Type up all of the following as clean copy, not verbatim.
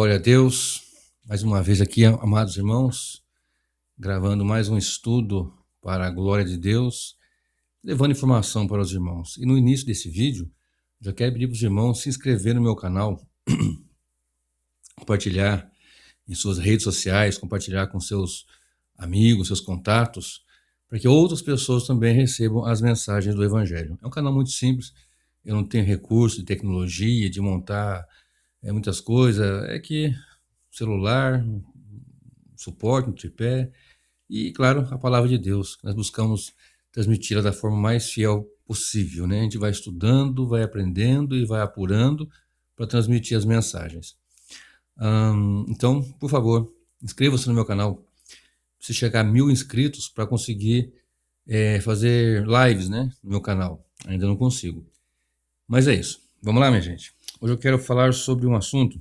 Glória a Deus, mais uma vez aqui, amados irmãos, gravando mais um estudo para a glória de Deus, levando informação para os irmãos. E no início desse vídeo, já quero pedir para os irmãos se inscrever no meu canal, compartilhar em suas redes sociais, compartilhar com seus amigos, seus contatos, para que outras pessoas também recebam as mensagens do Evangelho. É um canal muito simples, eu não tenho recurso de tecnologia, de montar muitas coisas, é que celular, suporte, um tripé e, claro, a palavra de Deus. Nós buscamos transmiti-la da forma mais fiel possível, né? A gente vai estudando, vai aprendendo e vai apurando para transmitir as mensagens. Então, por favor, inscreva-se no meu canal. Preciso chegar a 1000 inscritos para conseguir fazer lives, né, no meu canal. Ainda não consigo. Mas é isso. Vamos lá, minha gente. Hoje eu quero falar sobre um assunto.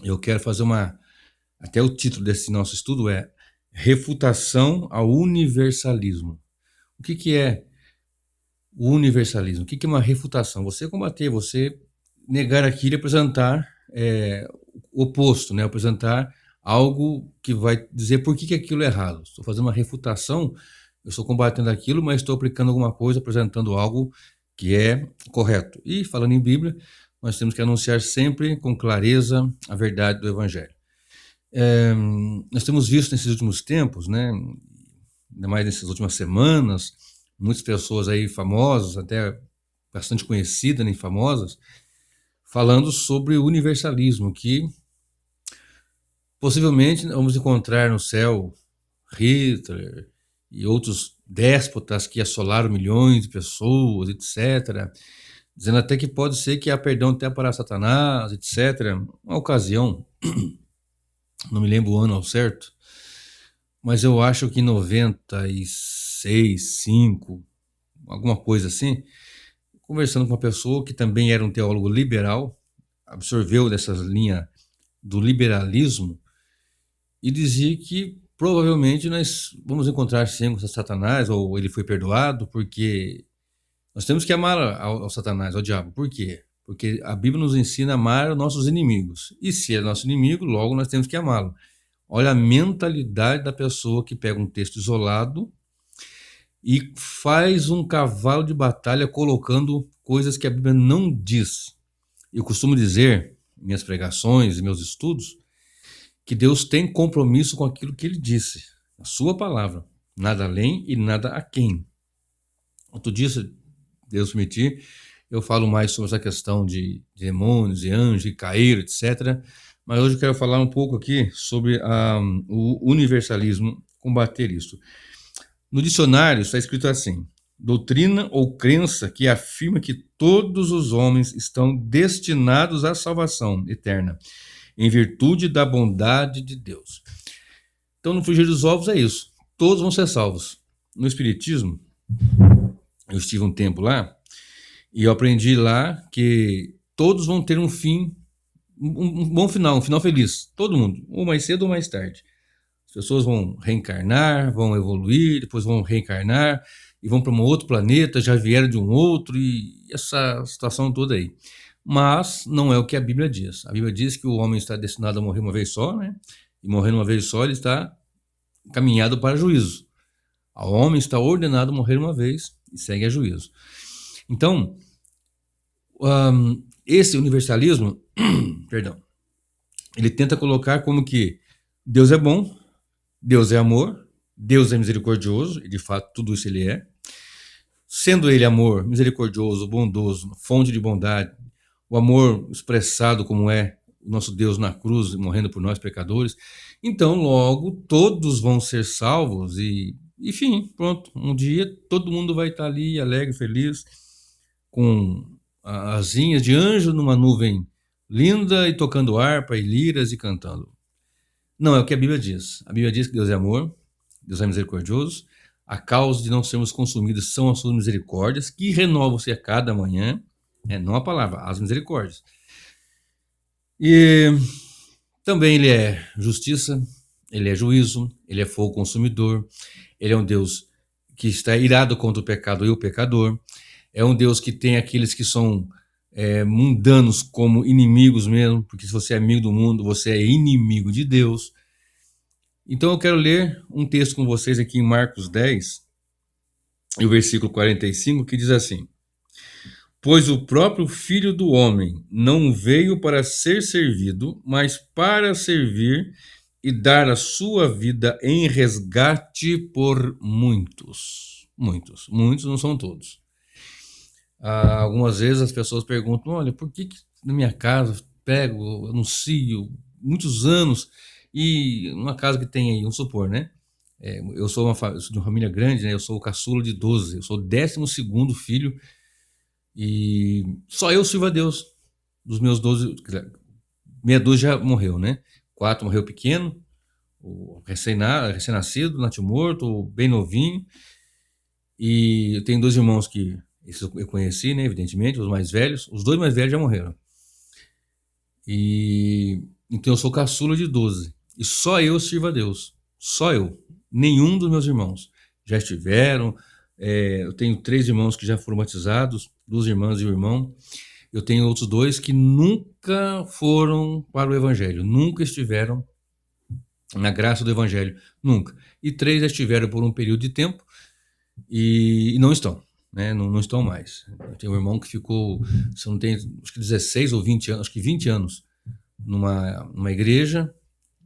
Eu quero fazer até o título desse nosso estudo é Refutação ao Universalismo. O que é o universalismo? O que é uma refutação? Você combater, você negar aquilo e apresentar o oposto, né? Apresentar algo que vai dizer por que aquilo é errado. Estou fazendo uma refutação, eu estou combatendo aquilo, mas estou aplicando alguma coisa, apresentando algo que é correto. E falando em Bíblia, nós temos que anunciar sempre com clareza a verdade do Evangelho. Nós temos visto nesses últimos tempos, né, ainda mais nessas últimas semanas, muitas pessoas aí famosas, até bastante conhecidas nem famosas, falando sobre o universalismo, que possivelmente vamos encontrar no céu Hitler e outros déspotas que assolaram milhões de pessoas, etc., dizendo até que pode ser que há perdão até para Satanás, etc. Uma ocasião, não me lembro o ano ao certo, mas eu acho que em 96, 5, alguma coisa assim, conversando com uma pessoa que também era um teólogo liberal, absorveu dessas linhas do liberalismo e dizia que provavelmente nós vamos encontrar sim com Satanás, ou ele foi perdoado, porque nós temos que amar ao Satanás, ao diabo. Por quê? Porque a Bíblia nos ensina a amar os nossos inimigos. E se é nosso inimigo, logo nós temos que amá-lo. Olha a mentalidade da pessoa que pega um texto isolado e faz um cavalo de batalha colocando coisas que a Bíblia não diz. Eu costumo dizer, em minhas pregações e meus estudos, que Deus tem compromisso com aquilo que ele disse, a sua palavra, nada além e nada aquém. Outro dia, se Deus permitir, eu falo mais sobre essa questão de demônios e anjos e cair, etc. Mas hoje eu quero falar um pouco aqui sobre o universalismo, combater isso. No dicionário está escrito assim: doutrina ou crença que afirma que todos os homens estão destinados à salvação eterna, em virtude da bondade de Deus. Então, no frigir dos ovos é isso. Todos vão ser salvos. No Espiritismo, eu estive um tempo lá, e eu aprendi lá que todos vão ter um fim, um bom final, um final feliz. Todo mundo, ou mais cedo ou mais tarde. As pessoas vão reencarnar, vão evoluir, depois vão reencarnar, e vão para um outro planeta, já vieram de um outro, e essa situação toda aí. Mas não é o que a Bíblia diz. A Bíblia diz que o homem está destinado a morrer uma vez só, né? E morrendo uma vez só, ele está caminhado para juízo. O homem está ordenado a morrer uma vez e segue a juízo. Então, esse universalismo, perdão, ele tenta colocar como que Deus é bom, Deus é amor, Deus é misericordioso, e de fato tudo isso ele é. Sendo ele amor, misericordioso, bondoso, fonte de bondade, o amor expressado como é o nosso Deus na cruz, morrendo por nós pecadores, então logo todos vão ser salvos e, enfim, pronto, um dia todo mundo vai estar ali alegre, feliz, com asinhas de anjo numa nuvem linda e tocando harpa e liras e cantando. Não é o que a Bíblia diz. A Bíblia diz que Deus é amor, Deus é misericordioso, a causa de não sermos consumidos são as suas misericórdias, que renovam-se a cada manhã, não a palavra, as misericórdias. E também ele é justiça, ele é juízo, ele é fogo consumidor, ele é um Deus que está irado contra o pecado e o pecador, é um Deus que tem aqueles que são mundanos como inimigos mesmo, porque se você é amigo do mundo, você é inimigo de Deus. Então eu quero ler um texto com vocês aqui em Marcos 10, e o versículo 45, que diz assim: Pois o próprio Filho do Homem não veio para ser servido, mas para servir e dar a sua vida em resgate por muitos. Muitos não são todos. Algumas vezes as pessoas perguntam: olha, por que na minha casa pego, anuncio muitos anos, e uma casa que tem aí, vamos supor, né? Eu sou de uma família grande, né? Eu sou o caçula de 12, eu sou o 12º filho, e só eu sirvo a Deus. Dos meus 12, meia dúzia já morreu, né? 4 morreu pequeno, o recém-nascido, natimorto, bem novinho. E eu tenho 2 irmãos que eu conheci, né? Evidentemente, os mais velhos. Os 2 mais velhos já morreram. E então eu sou caçula de 12. E só eu sirvo a Deus. Só eu. Nenhum dos meus irmãos já estiveram. Eu tenho 3 irmãos que já foram batizados, 2 irmãs e um irmão. Eu tenho outros 2 que nunca foram para o Evangelho, nunca estiveram na graça do Evangelho, nunca. E 3 já estiveram por um período de tempo e não estão, né? Não estão mais. Eu tenho um irmão que ficou, se eu não tenho, acho que 16 ou 20 anos, acho que 20 anos numa igreja.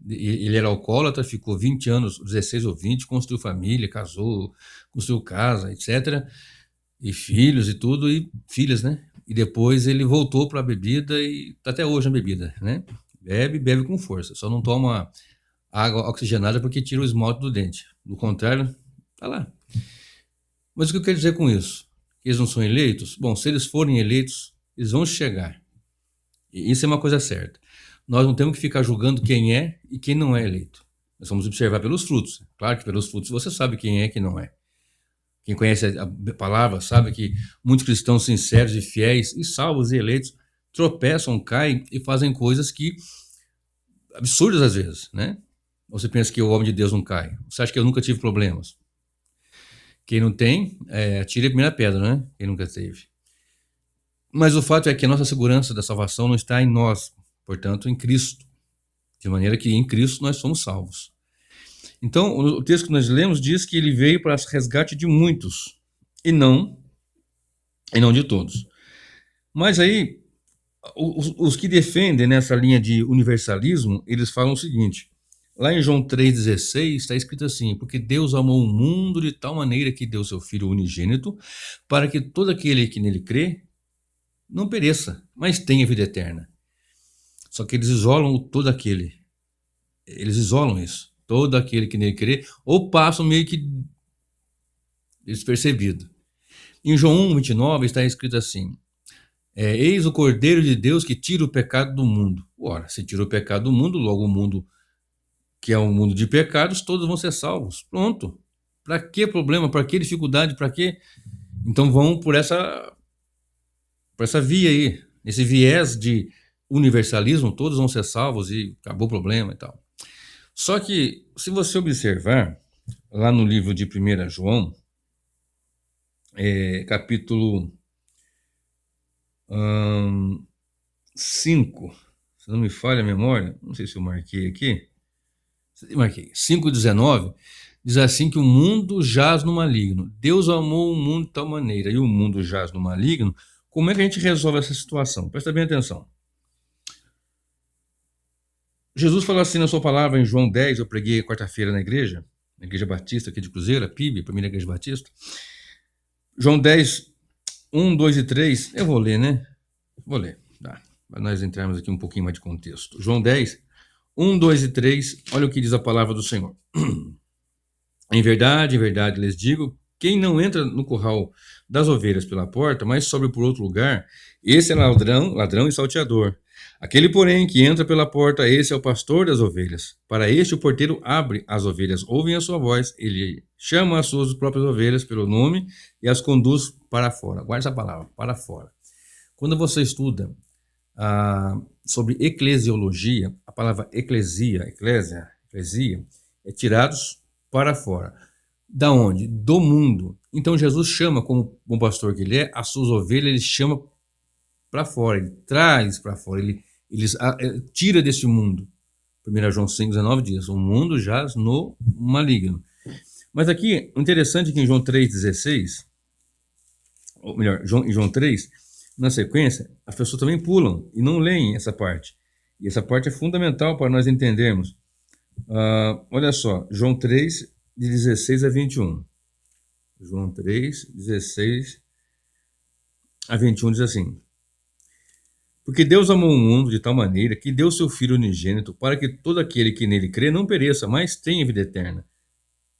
Ele era alcoólatra, ficou 20 anos, 16 ou 20, construiu família, casou, construiu casa, etc. E filhos e tudo, e filhas, né? E depois ele voltou para a bebida e tá até hoje na bebida, né? Bebe com força, só não toma água oxigenada porque tira o esmalte do dente. Do contrário, tá lá. Mas o que eu quero dizer com isso? Que eles não são eleitos? Bom, se eles forem eleitos, eles vão chegar. E isso é uma coisa certa. Nós não temos que ficar julgando quem é e quem não é eleito. Nós vamos observar pelos frutos. Claro que pelos frutos você sabe quem é e quem não é. Quem conhece a palavra sabe que muitos cristãos sinceros e fiéis e salvos e eleitos tropeçam, caem e fazem coisas que absurdas às vezes, né? Você pensa que o homem de Deus não cai? Você acha que eu nunca tive problemas? Quem não tem, atire a primeira pedra, né? Quem nunca teve. Mas o fato é que a nossa segurança da salvação não está em nós, portanto, em Cristo. De maneira que em Cristo nós somos salvos. Então, o texto que nós lemos diz que ele veio para resgate de muitos, e não de todos. Mas aí, os que defendem nessa linha de universalismo, eles falam o seguinte: lá em João 3,16 está escrito assim: porque Deus amou o mundo de tal maneira que deu seu Filho unigênito, para que todo aquele que nele crê não pereça, mas tenha vida eterna. Só que eles isolam eles isolam isso. Todo aquele que nele crê, ou passam meio que despercebido. Em João 1,29 está escrito assim: eis o Cordeiro de Deus que tira o pecado do mundo. Ora, se tira o pecado do mundo, logo o mundo, que é um mundo de pecados, todos vão ser salvos. Pronto. Para que problema? Para que dificuldade? Para que? Então vão por essa via aí, esse viés de universalismo, todos vão ser salvos e acabou o problema e tal. Só que, se você observar, lá no livro de 1 João, capítulo 5, se não me falha a memória, não sei se eu marquei aqui, 5,19, diz assim que o mundo jaz no maligno. Deus amou o mundo de tal maneira e o mundo jaz no maligno. Como é que a gente resolve essa situação? Presta bem atenção. Jesus falou assim na sua palavra em João 10, eu preguei quarta-feira na igreja batista aqui de Cruzeiro, a PIB, a primeira igreja batista. João 10, 1, 2 e 3, eu vou ler, né? Vou ler, tá. Para nós entrarmos aqui um pouquinho mais de contexto. João 10, 1, 2 e 3, olha o que diz a palavra do Senhor. Em verdade lhes digo, quem não entra no curral das ovelhas pela porta, mas sobe por outro lugar, esse é ladrão e salteador. Aquele, porém, que entra pela porta, esse é o pastor das ovelhas. Para este o porteiro abre, as ovelhas ouvem a sua voz, ele chama as suas próprias ovelhas pelo nome e as conduz para fora. Guarde essa palavra, para fora. Quando você estuda sobre eclesiologia, a palavra eclésia, é tirados para fora. Da onde? Do mundo. Então Jesus chama, como bom pastor que ele é, as suas ovelhas, ele chama para fora, ele traz para fora, ele tira deste mundo. 1 João 5,19 diz, o mundo jaz no maligno. Mas aqui, interessante que em João 3,16, ou melhor, em João 3, na sequência, as pessoas também pulam e não leem essa parte. E essa parte é fundamental para nós entendermos. Olha só, João 3, de 16 a 21. João 3, 16 a 21 diz assim: porque Deus amou o mundo de tal maneira que deu seu Filho unigênito para que todo aquele que nele crê não pereça, mas tenha vida eterna.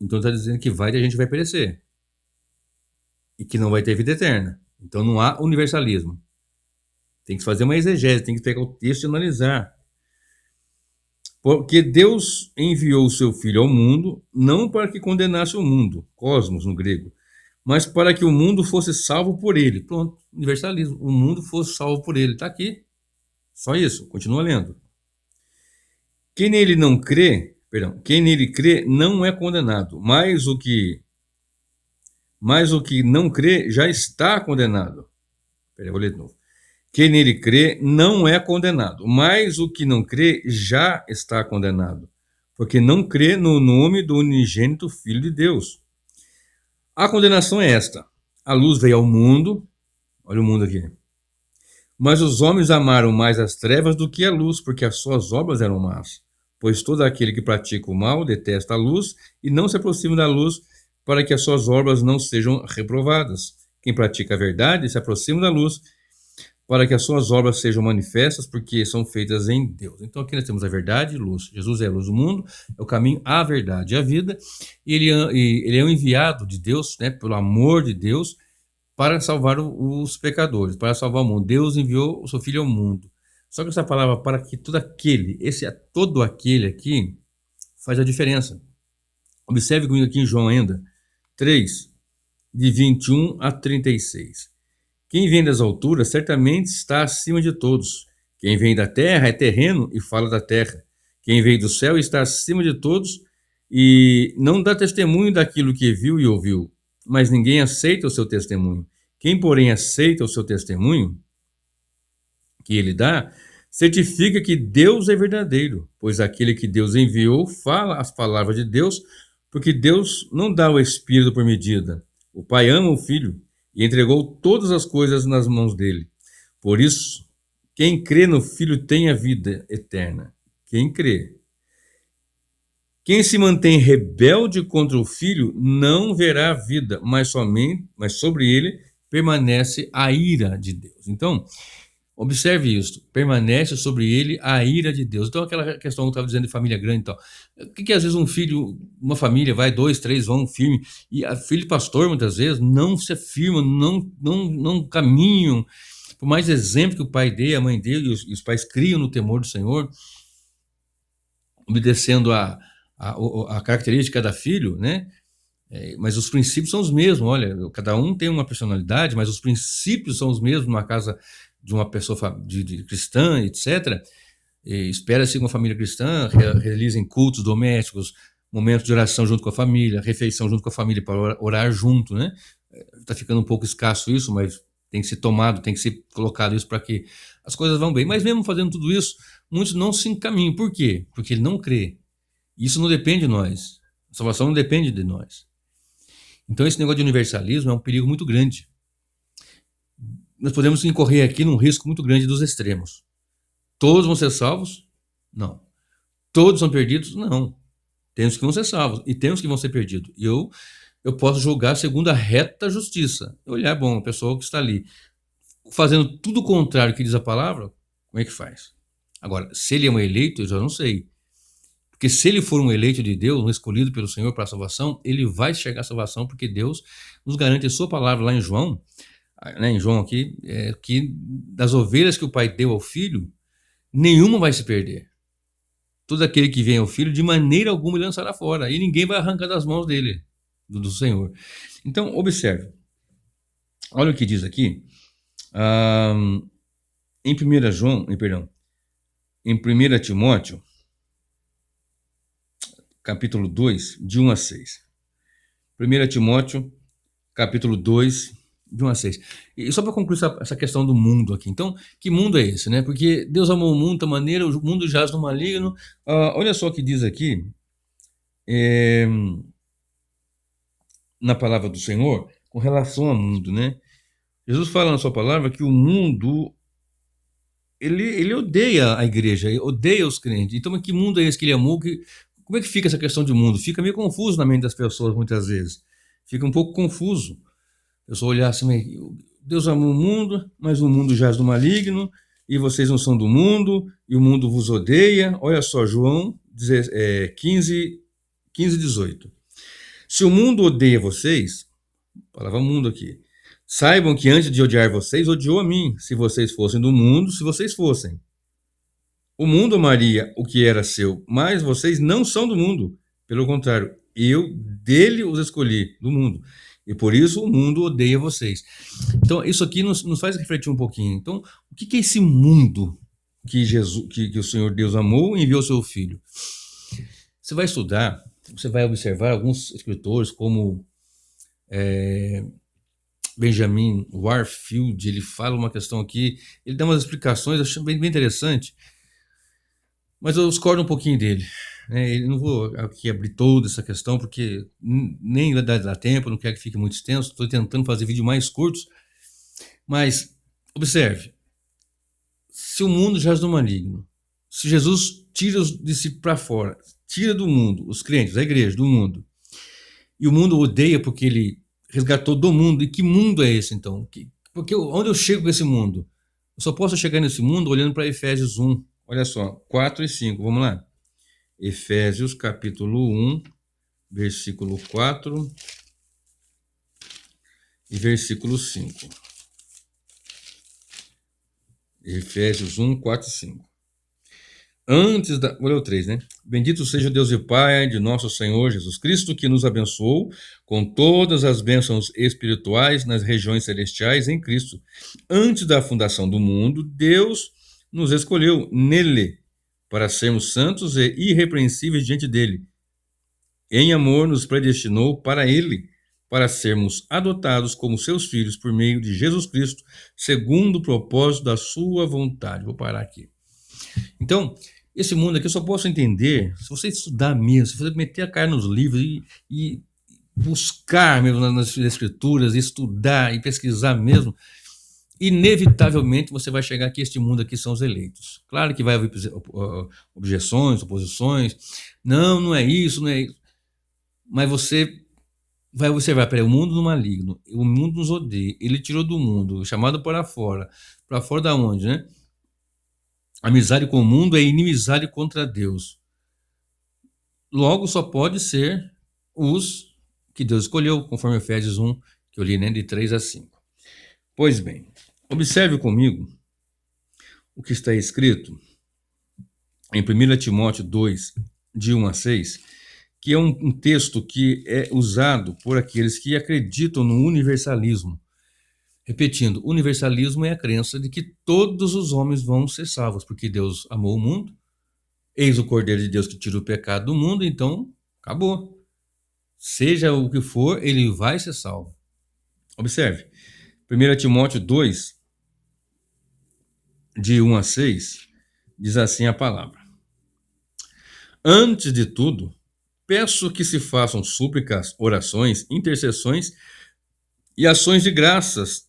Então está dizendo que a gente vai perecer e que não vai ter vida eterna. Então não há universalismo. Tem que fazer uma exegese, tem que pegar o texto e analisar. Porque Deus enviou o seu Filho ao mundo, não para que condenasse o mundo, cosmos no grego, mas para que o mundo fosse salvo por ele. Pronto, universalismo. O mundo fosse salvo por ele. Está aqui. Só isso. Continua lendo. Quem nele crê não é condenado, mas o que não crê já está condenado. Peraí, vou ler de novo. Quem nele crê não é condenado, mas o que não crê já está condenado, porque não crê no nome do unigênito Filho de Deus. A condenação é esta: a luz veio ao mundo, olha o mundo aqui, mas os homens amaram mais as trevas do que a luz, porque as suas obras eram más. Pois todo aquele que pratica o mal detesta a luz e não se aproxima da luz, para que as suas obras não sejam reprovadas. Quem pratica a verdade se aproxima da luz, para que as suas obras sejam manifestas, porque são feitas em Deus. Então aqui nós temos a verdade e luz. Jesus é a luz do mundo, é o caminho, a verdade e a vida. E ele é um enviado de Deus, né, pelo amor de Deus, para salvar os pecadores, para salvar o mundo. Deus enviou o seu Filho ao mundo. Só que essa palavra para que todo aquele aqui faz a diferença. Observe comigo aqui em João ainda 3, de 21 a 36. Quem vem das alturas certamente está acima de todos. Quem vem da terra é terreno e fala da terra. Quem veio do céu está acima de todos e não dá testemunho daquilo que viu e ouviu, mas ninguém aceita o seu testemunho. Quem, porém, aceita o seu testemunho que ele dá, certifica que Deus é verdadeiro, pois aquele que Deus enviou fala as palavras de Deus, porque Deus não dá o Espírito por medida. O Pai ama o Filho e entregou todas as coisas nas mãos dele. Por isso, quem crê no Filho tem a vida eterna. Quem crê. Quem se mantém rebelde contra o Filho não verá a vida, mas sobre ele permanece a ira de Deus. Então, observe isso, permanece sobre ele a ira de Deus. Então, aquela questão que eu estava dizendo de família grande e tal. O que às vezes um filho, uma família, vai, 2, 3, vão firme, e a filho de pastor, muitas vezes, não se afirmam, não caminham, por mais exemplo que o pai dê, a mãe dele, e os pais criam no temor do Senhor, obedecendo a característica da filho, né? Mas os princípios são os mesmos. Olha, cada um tem uma personalidade, mas os princípios são os mesmos numa casa de uma pessoa de cristã, etc. Espera-se que uma família cristã realizem cultos domésticos, momentos de oração junto com a família, refeição junto com a família para orar junto, né? Está ficando um pouco escasso isso, mas tem que ser tomado, tem que ser colocado isso para que as coisas vão bem. Mas mesmo fazendo tudo isso, muitos não se encaminham. Por quê? Porque ele não crê. Isso não depende de nós. A salvação não depende de nós. Então esse negócio de universalismo é um perigo muito grande. Nós podemos incorrer aqui num risco muito grande dos extremos. Todos vão ser salvos? Não. Todos são perdidos? Não. Temos que vão ser salvos e temos que vão ser perdidos. E eu posso julgar segundo a reta justiça. Olhar, bom, a pessoa que está ali fazendo tudo o contrário que diz a palavra, como é que faz? Agora, se ele é um eleito, eu já não sei. Porque se ele for um eleito de Deus, um escolhido pelo Senhor para a salvação, ele vai chegar à salvação, porque Deus nos garante a sua palavra lá em João, né, em João aqui, que das ovelhas que o Pai deu ao Filho, nenhuma vai se perder. Todo aquele que vem ao Filho, de maneira alguma ele lançará fora, e ninguém vai arrancar das mãos dele, do Senhor. Então, observe. Olha o que diz aqui, em 1 Timóteo, capítulo 2, de 1 a 6. 1 Timóteo, capítulo 2, de 1 a 6. E só para concluir essa questão do mundo aqui. Então, que mundo é esse, né? Porque Deus amou o mundo de maneira, o mundo jaz no maligno. Olha só o que diz aqui, na palavra do Senhor, com relação ao mundo, né? Jesus fala na sua palavra que o mundo, ele odeia a igreja, ele odeia os crentes. Então, que mundo é esse que ele amou? Como é que fica essa questão de mundo? Fica meio confuso na mente das pessoas, muitas vezes. Fica um pouco confuso. Eu só olhar assim, Deus amou o mundo, mas o mundo jaz no maligno, e vocês não são do mundo, e o mundo vos odeia. Olha só, João 15, 18. Se o mundo odeia vocês, palavra mundo aqui, saibam que antes de odiar vocês, odiou a mim. Se vocês fossem do mundo, se vocês fossem. O mundo amaria o que era seu, mas vocês não são do mundo. Pelo contrário, eu dele os escolhi, do mundo. E por isso o mundo odeia vocês. Então, isso aqui nos faz refletir um pouquinho. Então, o que é esse mundo que o Senhor Deus amou e enviou seu Filho? Você vai estudar, você vai observar alguns escritores como Benjamin Warfield, ele fala uma questão aqui, ele dá umas explicações, eu acho bem interessante, mas eu discordo um pouquinho dele. Não vou aqui abrir toda essa questão, porque nem vai dar tempo, não quero que fique muito extenso, estou tentando fazer vídeos mais curtos, mas observe, se o mundo jaz no maligno, se Jesus tira os discípulos para fora, tira do mundo, os crentes, a igreja, do mundo, e o mundo odeia porque ele resgatou do mundo, e que mundo é esse então? Porque onde eu chego com esse mundo? Eu só posso chegar nesse mundo olhando para Efésios 1, olha só, 4 e 5, vamos lá. Efésios capítulo 1, versículo 4 e versículo 5. Efésios 1, 4 e 5. Olha o 3, né? Bendito seja Deus e Pai de nosso Senhor Jesus Cristo, que nos abençoou com todas as bênçãos espirituais nas regiões celestiais em Cristo. Antes da fundação do mundo, Deus nos escolheu nele para sermos santos e irrepreensíveis diante dele. Em amor nos predestinou para ele, para sermos adotados como seus filhos por meio de Jesus Cristo, segundo o propósito da sua vontade. Vou parar aqui. Então, esse mundo aqui eu só posso entender se você estudar mesmo, se você meter a cara nos livros e buscar mesmo nas escrituras, estudar e pesquisar mesmo, inevitavelmente você vai chegar que este mundo aqui são os eleitos. Claro que vai haver objeções, oposições, não é isso, não é isso, mas você vai observar, peraí, o mundo no maligno, o mundo nos odeia, ele tirou do mundo, chamado para fora da onde, né? Amizade com o mundo é inimizade contra Deus. Logo, só pode ser os que Deus escolheu, conforme Efésios 1, que eu li, né, de 3 a 5. Pois bem, observe comigo o que está escrito em 1 Timóteo 2, de 1 a 6, que é um texto que é usado por aqueles que acreditam no universalismo. Repetindo, universalismo é a crença de que todos os homens vão ser salvos, porque Deus amou o mundo, eis o Cordeiro de Deus que tira o pecado do mundo, então acabou. Seja o que for, ele vai ser salvo. Observe, 1 Timóteo 2, de 1 a 6, diz assim a palavra. Antes de tudo, peço que se façam súplicas, orações, intercessões e ações de graças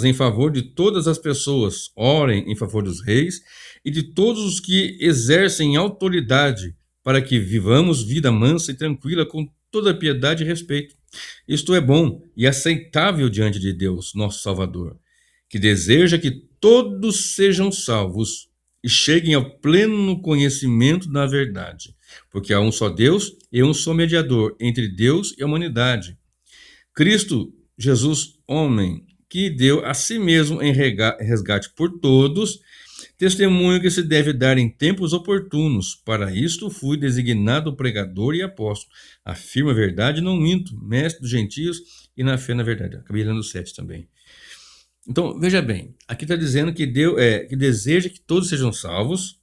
em favor de todas as pessoas. Orem em favor dos reis e de todos os que exercem autoridade, para que vivamos vida mansa e tranquila com toda piedade e respeito. Isto é bom e aceitável diante de Deus, nosso Salvador, que deseja que todos sejam salvos e cheguem ao pleno conhecimento da verdade, porque há um só Deus e um só mediador entre Deus e a humanidade, Cristo Jesus, homem, que deu a si mesmo em resgate por todos, testemunho que se deve dar em tempos oportunos. Para isto fui designado pregador e apóstolo. Afirmo a verdade, não minto, mestre dos gentios e na fé na verdade. Acabei lendo 7 também. Então, veja bem, aqui está dizendo que Deus que deseja que todos sejam salvos.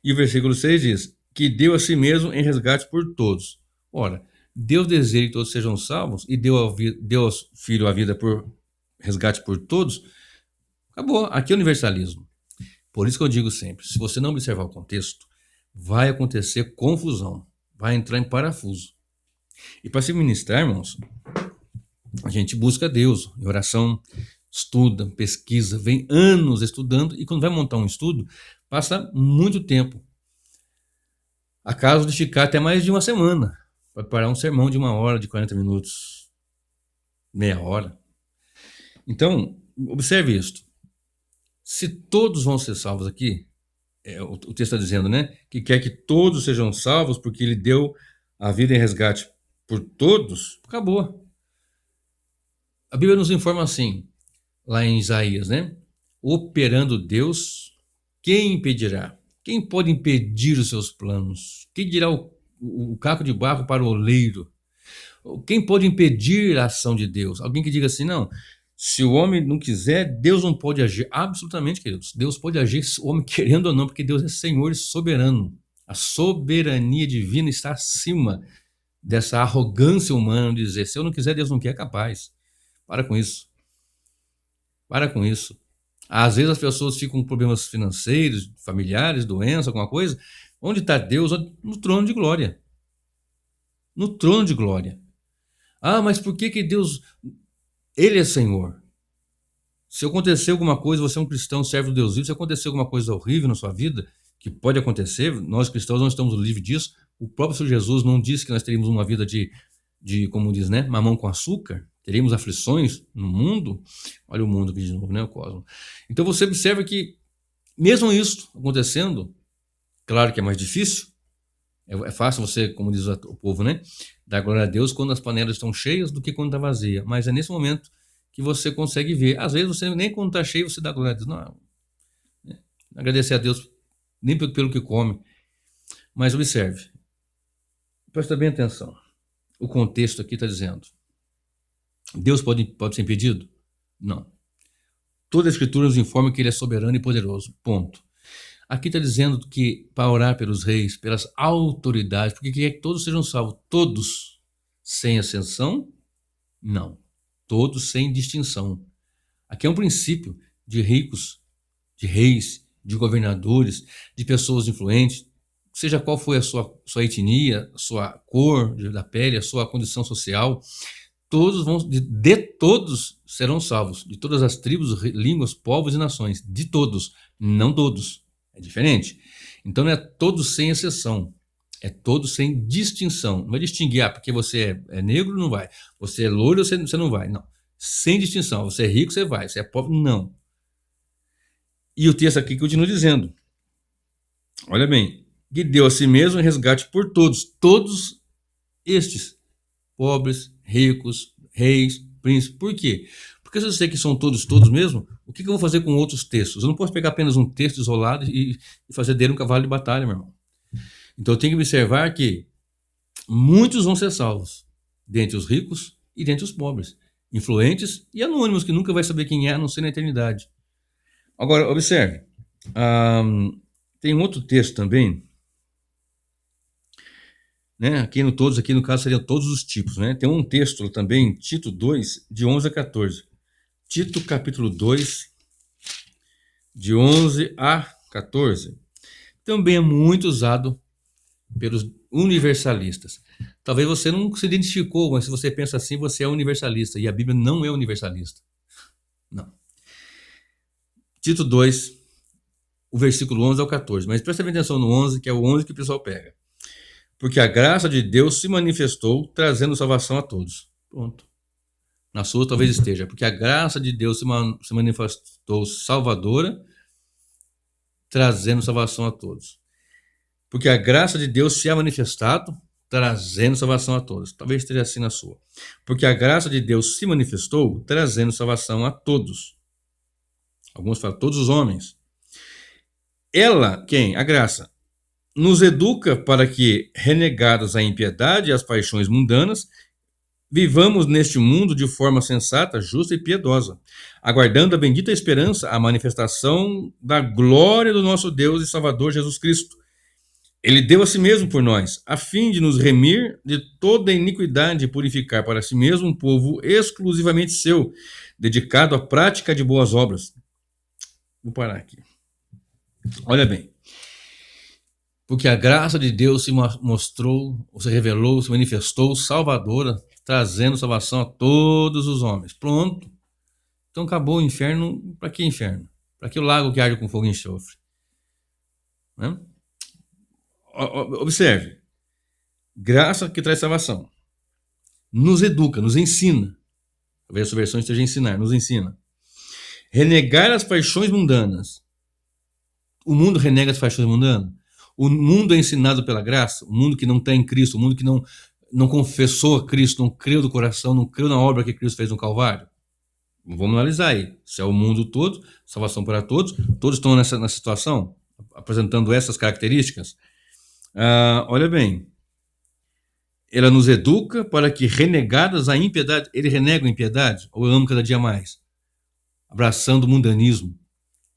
E o versículo 6 diz que deu a si mesmo em resgate por todos. Ora, Deus deseja que todos sejam salvos e deu ao Filho a vida por resgate por todos. Acabou. Aqui é universalismo. Por isso que eu digo sempre, se você não observar o contexto, vai acontecer confusão, vai entrar em parafuso. E para se ministrar, irmãos, a gente busca Deus em oração, estuda, pesquisa, vem anos estudando, e quando vai montar um estudo, passa muito tempo. A caso de ficar até mais de uma semana para preparar um sermão de 1 hora, de 40 minutos, meia hora. Então, observe isto. Se todos vão ser salvos aqui, o texto está dizendo, né? Que quer que todos sejam salvos porque ele deu a vida em resgate por todos, acabou. A Bíblia nos informa assim, lá em Isaías, né? Operando Deus, quem impedirá? Quem pode impedir os seus planos? Quem dirá o caco de barro para o oleiro? Quem pode impedir a ação de Deus? Alguém que diga assim, não, se o homem não quiser, Deus não pode agir. Absolutamente, queridos. Deus pode agir, o homem querendo ou não, porque Deus é Senhor e soberano. A soberania divina está acima dessa arrogância humana de dizer, se eu não quiser, Deus não quer, é capaz. Para com isso. Para com isso. Às vezes as pessoas ficam com problemas financeiros, familiares, doença, alguma coisa. Onde está Deus? No trono de glória. No trono de glória. Ah, mas por que Deus... Ele é Senhor. Se acontecer alguma coisa, você é um cristão, servo de Deus vivo, se acontecer alguma coisa horrível na sua vida, que pode acontecer, nós cristãos não estamos livres disso. O próprio Senhor Jesus não disse que nós teríamos uma vida de como diz, né, mamão com açúcar, teríamos aflições no mundo. Olha o mundo aqui de novo, né, o cosmos. Então você observa que, mesmo isso acontecendo, claro que é mais difícil, é fácil você, como diz o povo, né, dar glória a Deus quando as panelas estão cheias do que quando está vazia. Mas é nesse momento que você consegue ver. Às vezes você nem quando está cheio você dá glória a Deus. Não, né? Agradecer a Deus nem pelo que come. Mas observe. Presta bem atenção. O contexto aqui está dizendo. Deus pode ser impedido? Não. Toda a Escritura nos informa que Ele é soberano e poderoso. Ponto. Aqui está dizendo que para orar pelos reis, pelas autoridades, porque quer que todos sejam salvos. Todos sem exceção? Não. Todos sem distinção. Aqui é um princípio de ricos, de reis, de governadores, de pessoas influentes, seja qual for a sua etnia, a sua cor da pele, a sua condição social, todos todos serão salvos, de todas as tribos, línguas, povos e nações, de todos, não todos. É diferente. Então não é todos sem exceção, é todos sem distinção. Não vai distinguir, porque você é negro, não vai. Você é loiro, você não vai. Não. Sem distinção. Você é rico, você vai. Você é pobre, não. E o texto aqui continua dizendo, olha bem, que deu a si mesmo em resgate por todos estes, pobres, ricos, reis, príncipes. Por quê? Porque se eu sei que são todos mesmo, o que eu vou fazer com outros textos? Eu não posso pegar apenas um texto isolado e fazer dele um cavalo de batalha, meu irmão. Então eu tenho que observar que muitos vão ser salvos, dentre os ricos e dentre os pobres, influentes e anônimos, que nunca vai saber quem é, a não ser na eternidade. Agora, observe, tem um outro texto também, né? Aqui no caso seriam todos os tipos, né? Tem um texto também, Tito 2, de 11 a 14. Tito capítulo 2, de 11 a 14. Também é muito usado pelos universalistas. Talvez você não se identificou, mas se você pensa assim, você é universalista. E a Bíblia não é universalista. Não. Tito 2, o versículo 11 ao 14. Mas presta atenção no 11, que é o 11 que o pessoal pega. Porque a graça de Deus se manifestou, trazendo salvação a todos. Pronto. Na sua talvez esteja. Porque a graça de Deus se manifestou salvadora, trazendo salvação a todos. Porque a graça de Deus se é manifestado, trazendo salvação a todos. Talvez esteja assim na sua. Porque a graça de Deus se manifestou, trazendo salvação a todos. Alguns falam, todos os homens. Ela, quem? A graça. Nos educa para que, renegados à impiedade e às paixões mundanas, vivamos neste mundo de forma sensata, justa e piedosa, aguardando a bendita esperança, a manifestação da glória do nosso Deus e Salvador Jesus Cristo, Ele deu a si mesmo por nós, a fim de nos remir de toda iniquidade e purificar para si mesmo um povo exclusivamente seu, dedicado à prática de boas obras. Vou parar aqui. Olha bem. Porque a graça de Deus se mostrou, se revelou, se manifestou salvadora, trazendo salvação a todos os homens. Pronto. Então acabou o inferno. Para que inferno? Para que o lago que arde com fogo e enxofre? Né? Observe. Graça que traz salvação. Nos educa, nos ensina. Talvez essa versão esteja ensinar, nos ensina. Renegar as paixões mundanas. O mundo renega as paixões mundanas. O mundo é ensinado pela graça. O mundo que não está em Cristo, o mundo que não confessou a Cristo, não creu do coração, não creu na obra que Cristo fez no Calvário. Vamos analisar aí. Se é o mundo todo, salvação para todos, todos estão nessa situação, apresentando essas características. Olha bem, ela nos educa para que, renegadas a impiedade, ele renega a impiedade, ou eu amo cada dia mais, abraçando o mundanismo,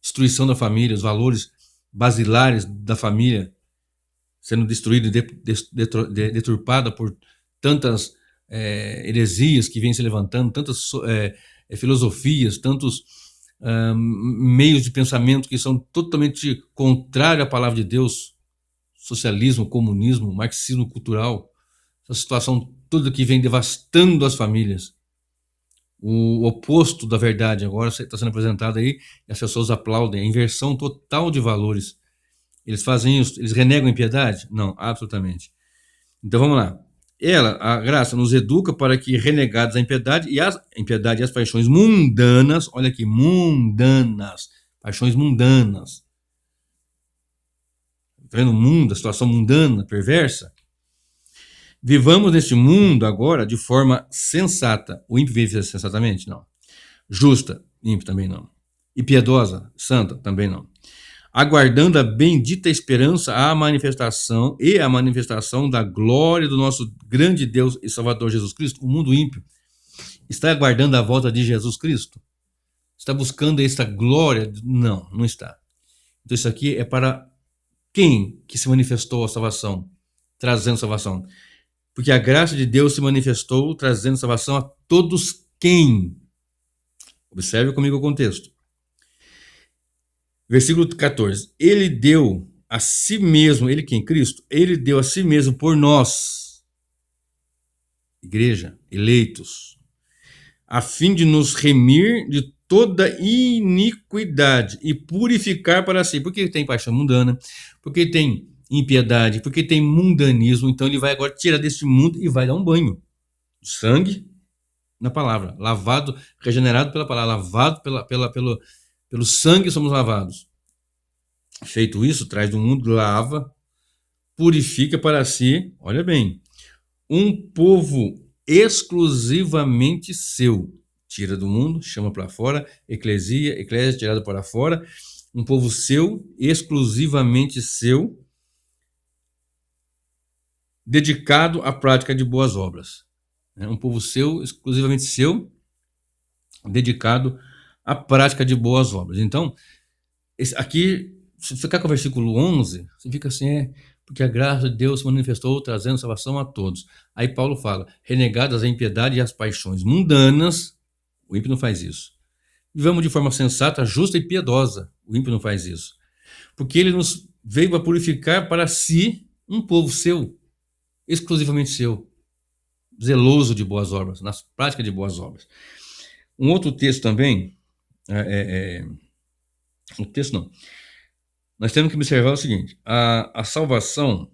destruição da família, os valores basilares da família sendo destruída e deturpada por tantas heresias que vêm se levantando, tantas filosofias, tantos meios de pensamento que são totalmente contrários à palavra de Deus, socialismo, comunismo, marxismo cultural, essa situação toda que vem devastando as famílias. O oposto da verdade agora está sendo apresentado aí e as pessoas aplaudem, a inversão total de valores. Eles fazem isso, eles renegam a impiedade? Não, absolutamente. Então vamos lá. A graça, nos educa para que, renegados a impiedade e as paixões mundanas, olha aqui, mundanas, paixões mundanas. Está vendo o mundo, a situação mundana, perversa? Vivamos neste mundo agora de forma sensata. O ímpio vive sensatamente? Não. Justa? Ímpio também não. E piedosa? Santa? Também não. Aguardando a bendita esperança, a manifestação da glória do nosso grande Deus e Salvador Jesus Cristo. O mundo ímpio está aguardando a volta de Jesus Cristo? Está buscando essa glória? Não, não está. Então isso aqui é para quem que se manifestou a salvação, trazendo salvação? Porque a graça de Deus se manifestou trazendo salvação a todos quem? Observe comigo o contexto. Versículo 14. Ele deu a si mesmo, ele quem? Cristo. Ele deu a si mesmo por nós, igreja, eleitos, a fim de nos remir de toda iniquidade e purificar para si. Porque tem paixão mundana, porque tem impiedade, porque tem mundanismo, então ele vai agora tirar desse mundo e vai dar um banho de sangue na palavra, lavado, regenerado pela palavra, lavado pelo sangue somos lavados. Feito isso, traz do mundo, lava, purifica para si, olha bem, um povo exclusivamente seu. Tira do mundo, chama para fora, eclésia tirada para fora, um povo seu, exclusivamente seu, dedicado à prática de boas obras. Um povo seu, exclusivamente seu, dedicado à prática de boas obras. Então, aqui, se ficar com o versículo 11, você fica assim, porque a graça de Deus se manifestou trazendo salvação a todos. Aí Paulo fala, renegadas a impiedade e as paixões mundanas, o ímpio não faz isso. Vivamos de forma sensata, justa e piedosa, o ímpio não faz isso. Porque ele nos veio para purificar para si um povo seu, exclusivamente seu, zeloso de boas obras, nas práticas de boas obras. Um outro texto também, o texto não, nós temos que observar o seguinte, a salvação,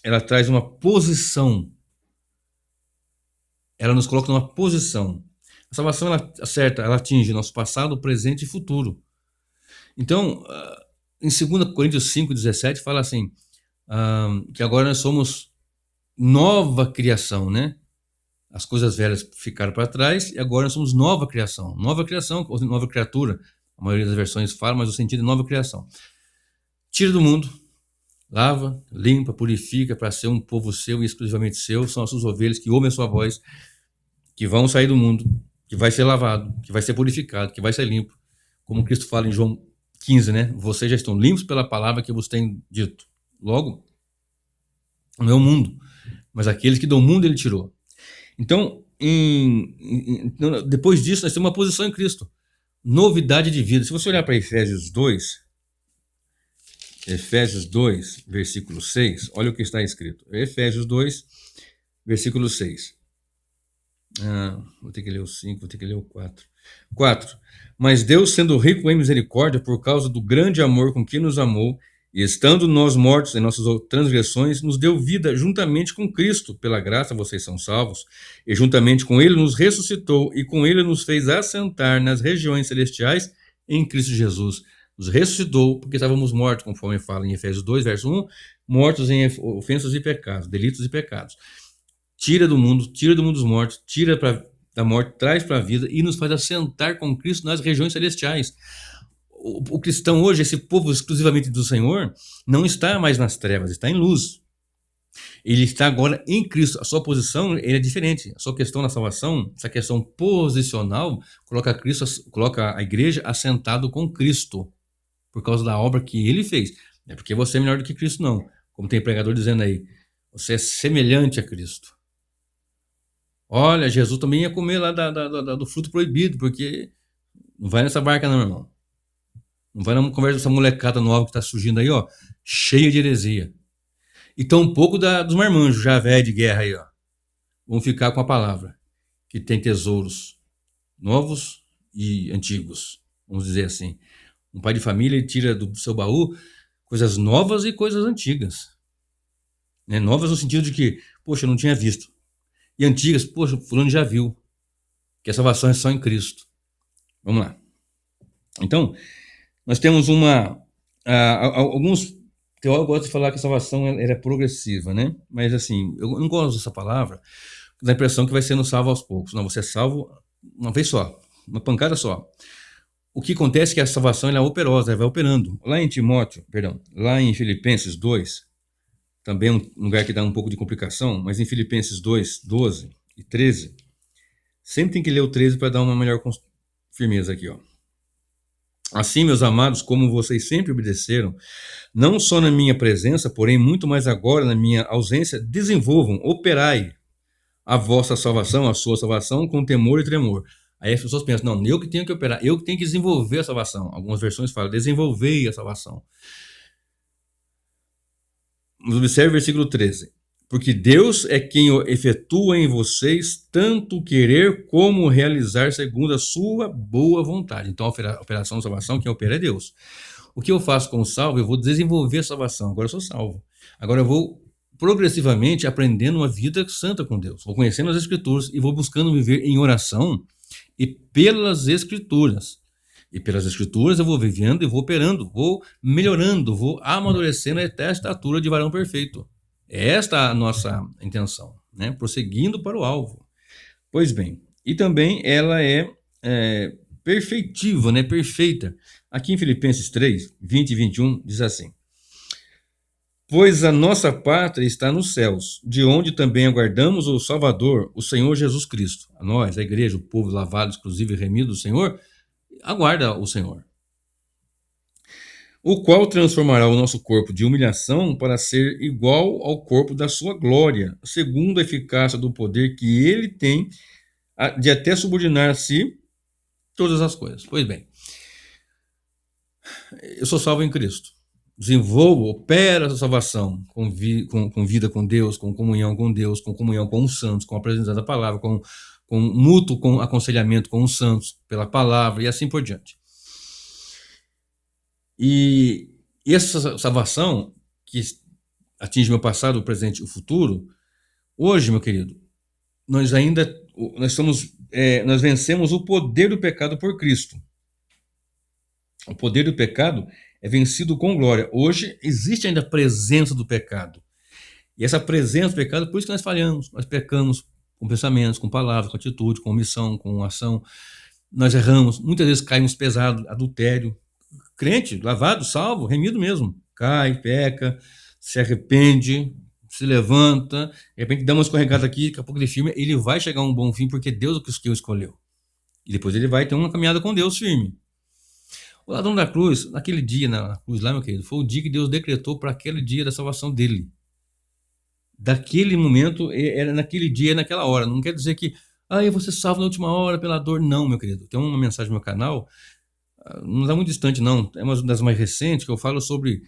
ela traz uma posição, ela nos coloca numa posição. A salvação, ela atinge nosso passado, presente e futuro. Então, em 2 Coríntios 5:17, fala assim, que agora nós somos nova criação, né? As coisas velhas ficaram para trás e agora nós somos nova criação, nova criatura. A maioria das versões fala, mas o sentido é nova criação. Tira do mundo, lava, limpa, purifica para ser um povo seu e exclusivamente seu. São as suas ovelhas que ouvem a sua voz, que vão sair do mundo, que vai ser lavado, que vai ser purificado, que vai ser limpo. Como Cristo fala em João 15, né? Vocês já estão limpos pela palavra que vos tenho dito. Logo, não é o mundo, mas aqueles que do mundo ele tirou. Então, depois disso, nós temos uma posição em Cristo. Novidade de vida. Se você olhar para Efésios 2, versículo 6, olha o que está escrito. Efésios 2, versículo 6. Vou ter que ler o 5, vou ter que ler o 4. 4. Mas Deus, sendo rico em misericórdia, por causa do grande amor com que nos amou, e estando nós mortos em nossas transgressões, nos deu vida juntamente com Cristo. Pela graça vocês são salvos. E juntamente com Ele nos ressuscitou, e com Ele nos fez assentar nas regiões celestiais em Cristo Jesus. Nos ressuscitou porque estávamos mortos, conforme fala em Efésios 2, verso 1, mortos em ofensas e pecados, delitos e pecados. Tira do mundo dos mortos, tira da morte, traz para a vida e nos faz assentar com Cristo nas regiões celestiais. O cristão hoje, esse povo exclusivamente do Senhor, não está mais nas trevas, está em luz. Ele está agora em Cristo. A sua posição é diferente. A sua questão na salvação, essa questão posicional, coloca a igreja assentado com Cristo, por causa da obra que ele fez. Não é porque você é melhor do que Cristo, não. Como tem pregador dizendo aí, você é semelhante a Cristo. Olha, Jesus também ia comer lá do fruto proibido, porque não vai nessa barca não, irmão. Não vai na conversa dessa molecada nova que está surgindo aí, ó, cheia de heresia. E tampouco dos marmanjos, já velho de guerra aí, ó. Vão ficar com a palavra, que tem tesouros novos e antigos, vamos dizer assim. Um pai de família tira do seu baú coisas novas e coisas antigas. Né? Novas no sentido de que, poxa, eu não tinha visto. E antigas, poxa, fulano já viu. Que a salvação é só em Cristo. Vamos lá. Então, nós temos alguns teólogos gostam de falar que a salvação era progressiva, né? Mas assim, eu não gosto dessa palavra, dá a impressão que vai sendo salvo aos poucos. Não, você é salvo uma vez só, uma pancada só. O que acontece é que a salvação ela é operosa, ela vai operando. Lá em Filipenses 2, também um lugar que dá um pouco de complicação, mas em Filipenses 2, 12 e 13, sempre tem que ler o 13 para dar uma melhor firmeza aqui, ó. Assim, meus amados, como vocês sempre obedeceram, não só na minha presença, porém muito mais agora na minha ausência, desenvolvam, operai a vossa salvação, a sua salvação, com temor e tremor. Aí as pessoas pensam, não, eu que tenho que operar, eu que tenho que desenvolver a salvação. Algumas versões falam, desenvolvei a salvação. Observe o versículo 13. Porque Deus é quem efetua em vocês tanto querer como realizar segundo a sua boa vontade. Então, a operação de salvação, quem opera é Deus. O que eu faço como salvo? Eu vou desenvolver a salvação. Agora eu sou salvo. Agora eu vou progressivamente aprendendo uma vida santa com Deus. Vou conhecendo as Escrituras e vou buscando viver em oração e pelas Escrituras. E pelas Escrituras eu vou vivendo e vou operando, vou melhorando, vou amadurecendo até a estatura de varão perfeito. Esta é a nossa intenção, né? Prosseguindo para o alvo. Pois bem, e também ela é perfeitiva, né? Perfeita. Aqui em Filipenses 3, 20 e 21, diz assim: pois a nossa pátria está nos céus, de onde também aguardamos o Salvador, o Senhor Jesus Cristo. A nós, a igreja, o povo lavado, exclusivo e remido do Senhor, aguarda o Senhor, o qual transformará o nosso corpo de humilhação para ser igual ao corpo da sua glória, segundo a eficácia do poder que ele tem de até subordinar a si todas as coisas. Pois bem, eu sou salvo em Cristo. Desenvolvo, opero essa salvação com vida com Deus, com comunhão com Deus, com comunhão com os santos, com a presença da palavra, com mútuo com aconselhamento com os santos, pela palavra e assim por diante. E essa salvação que atinge meu passado, o presente e o futuro, hoje, meu querido, nós vencemos o poder do pecado por Cristo. O poder do pecado é vencido com glória. Hoje existe ainda a presença do pecado. E essa presença do pecado, por isso que nós falhamos, nós pecamos com pensamentos, com palavras, com atitude, com omissão, com ação. Nós erramos, muitas vezes caímos pesado, adultério. Crente, lavado, salvo, remido mesmo. Cai, peca, se arrepende, se levanta, de repente dá uma escorregada aqui, daqui a pouco ele firme, ele vai chegar a um bom fim porque Deus é o que o escolheu. E depois ele vai ter uma caminhada com Deus firme. O ladrão da cruz, naquele dia na cruz lá, meu querido, foi o dia que Deus decretou para aquele dia da salvação dele. Daquele momento, era naquele dia, naquela hora. Não quer dizer que, eu vou ser salvo na última hora pela dor. Não, meu querido. Tem uma mensagem no meu canal, não está muito distante, não. É uma das mais recentes, que eu falo sobre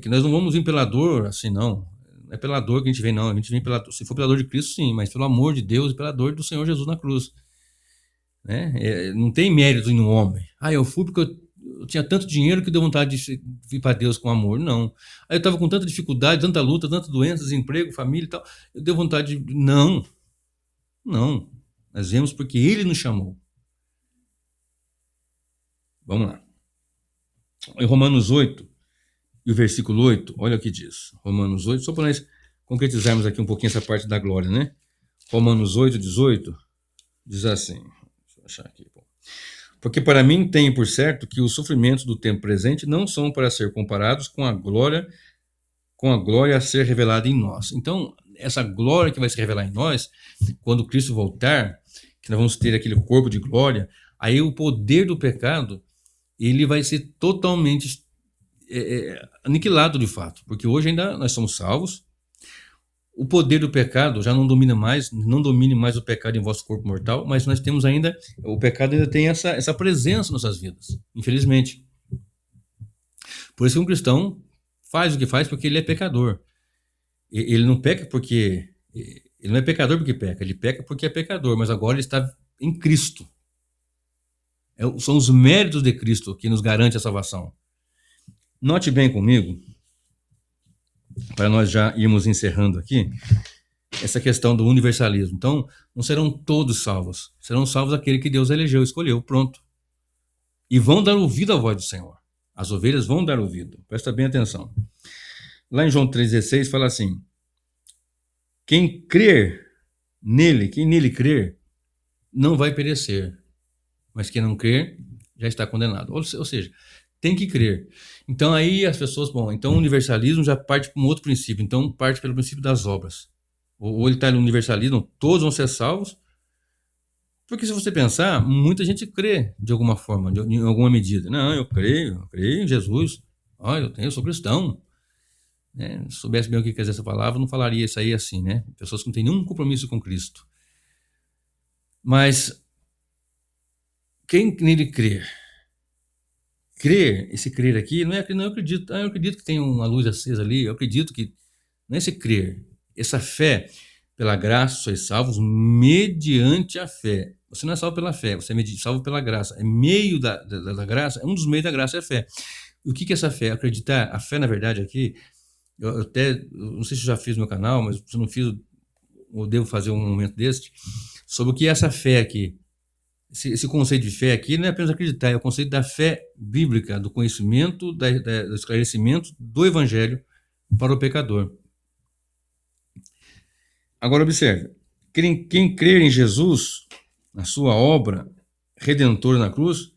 que nós não vamos vir pela dor assim, não. Não é pela dor que a gente vem, não. A gente vem se for pela dor de Cristo, sim, mas pelo amor de Deus e pela dor do Senhor Jesus na cruz. Né? Não tem mérito em um homem. Eu fui porque eu tinha tanto dinheiro que deu vontade de vir para Deus com amor. Não. Aí eu estava com tanta dificuldade, tanta luta, tanta doença, desemprego, família e tal. Eu dei vontade de. Não. Não. Nós vemos porque Ele nos chamou. Vamos lá. Em Romanos 8, e o versículo 8, olha o que diz. Romanos 8, só para nós concretizarmos aqui um pouquinho essa parte da glória, né? Romanos 8, 18, diz assim. Deixa eu achar aqui. Porque para mim tenho por certo que os sofrimentos do tempo presente não são para ser comparados com a glória a ser revelada em nós. Então, essa glória que vai se revelar em nós, quando Cristo voltar, que nós vamos ter aquele corpo de glória, aí o poder do pecado, ele vai ser totalmente aniquilado de fato, porque hoje ainda nós somos salvos. O poder do pecado já não domina mais, não domine mais o pecado em vosso corpo mortal, mas nós temos ainda, o pecado ainda tem essa presença em nossas vidas, infelizmente. Por isso que um cristão faz o que faz porque ele é pecador. Ele não peca porque, ele não é pecador porque peca, ele peca porque é pecador, mas agora ele está em Cristo. São os méritos de Cristo que nos garante a salvação. Note bem comigo, para nós já irmos encerrando aqui, essa questão do universalismo. Então, não serão todos salvos. Serão salvos aquele que Deus elegeu, escolheu, pronto. E vão dar ouvido à voz do Senhor. As ovelhas vão dar ouvido. Presta bem atenção. Lá em João 3,16 fala assim: quem nele crer, não vai perecer. Mas quem não crer, já está condenado. Ou seja, tem que crer. Então aí as pessoas, então o universalismo já parte para um outro princípio. Então parte pelo princípio das obras. Ou ele está no universalismo, todos vão ser salvos. Porque se você pensar, muita gente crê de alguma forma, em alguma medida. Não, eu creio em Jesus. Eu sou cristão. Se soubesse bem o que quer dizer essa palavra, não falaria isso aí assim, né? Pessoas que não têm nenhum compromisso com Cristo. Mas quem nele crer, esse crer aqui, não é que eu acredito que tem uma luz acesa ali, eu acredito que não é esse crer, essa fé, pela graça sois salvos mediante a fé. Você não é salvo pela fé, você é salvo pela graça. É meio da graça, um dos meios da graça é a fé. E o que é essa fé? Acreditar, a fé na verdade aqui, eu não sei se eu já fiz no meu canal, mas se não fiz, eu devo fazer um momento desse, sobre o que é essa fé aqui. Esse conceito de fé aqui não é apenas acreditar, é o conceito da fé bíblica, do conhecimento, do esclarecimento do evangelho para o pecador. Agora observe, quem crer em Jesus, na sua obra redentora na cruz,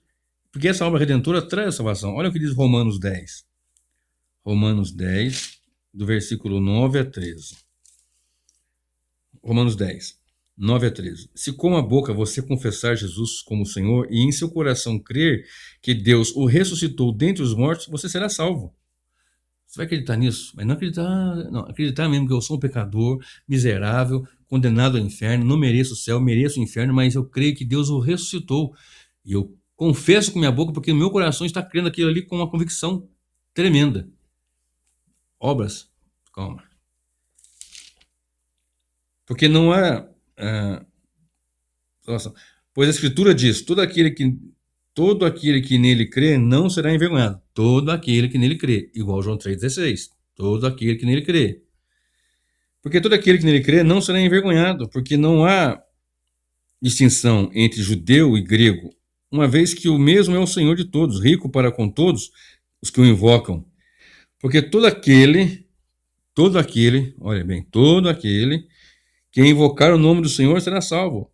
porque essa obra redentora traz a salvação. Olha o que diz Romanos 10. Romanos 10, do versículo 9 a 13. Romanos 10, 9 a 13. Se com a boca você confessar Jesus como Senhor e em seu coração crer que Deus o ressuscitou dentre os mortos, você será salvo. Você vai acreditar nisso? Mas não acreditar mesmo que eu sou um pecador, miserável, condenado ao inferno, não mereço o céu, mereço o inferno, mas eu creio que Deus o ressuscitou. E eu confesso com minha boca, porque o meu coração está crendo aquilo ali com uma convicção tremenda. Obras, calma. Porque não há... pois a Escritura diz, todo aquele que nele crê não será envergonhado. Todo aquele que nele crê. Igual João 3,16. Todo aquele que nele crê. Porque todo aquele que nele crê não será envergonhado, porque não há distinção entre judeu e grego, uma vez que o mesmo é o Senhor de todos, rico para com todos os que o invocam. Porque todo aquele, olha bem, todo aquele que invocar o nome do Senhor será salvo.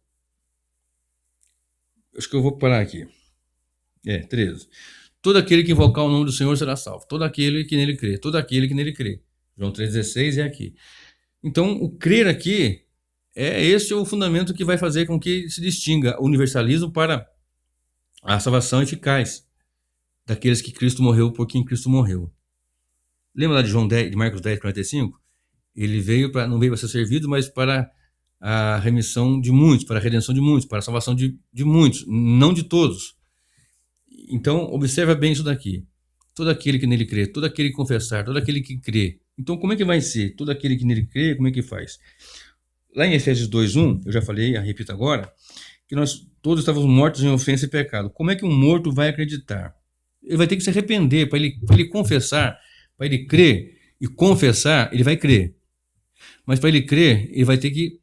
Acho que eu vou parar aqui. 13. Todo aquele que invocar o nome do Senhor será salvo. Todo aquele que nele crê. Todo aquele que nele crê. João 3,16 é aqui. Então, o crer aqui, esse é o fundamento que vai fazer com que se distinga o universalismo para a salvação eficaz. daqueles que Cristo morreu por quem Cristo morreu. Lembra lá de João 10, de Marcos 10, 45? Ele veio para, não veio para ser servido, mas para a remissão de muitos, para a redenção de muitos, para a salvação de muitos, não de todos. Então, observa bem isso daqui. Todo aquele que nele crê, todo aquele que confessar, todo aquele que crê. Então, como é que vai ser? Todo aquele que nele crê, como é que faz? Lá em Efésios 2:1, eu já falei, repito agora, que nós todos estávamos mortos em ofensa e pecado. Como é que um morto vai acreditar? Ele vai ter que se arrepender, para ele confessar, para ele crer e confessar, ele vai crer. Mas para ele crer, ele vai ter que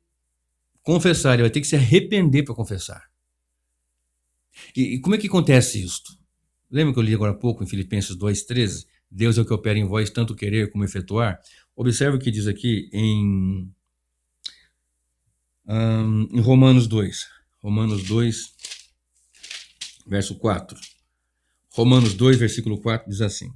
confessar, ele vai ter que se arrepender para confessar. E como é que acontece isso? Lembra que eu li agora há pouco em Filipenses 2:13? Deus é o que opera em vós, tanto querer como efetuar. Observe o que diz aqui em Romanos 2. Romanos 2, verso 4. Romanos 2, versículo 4 diz assim: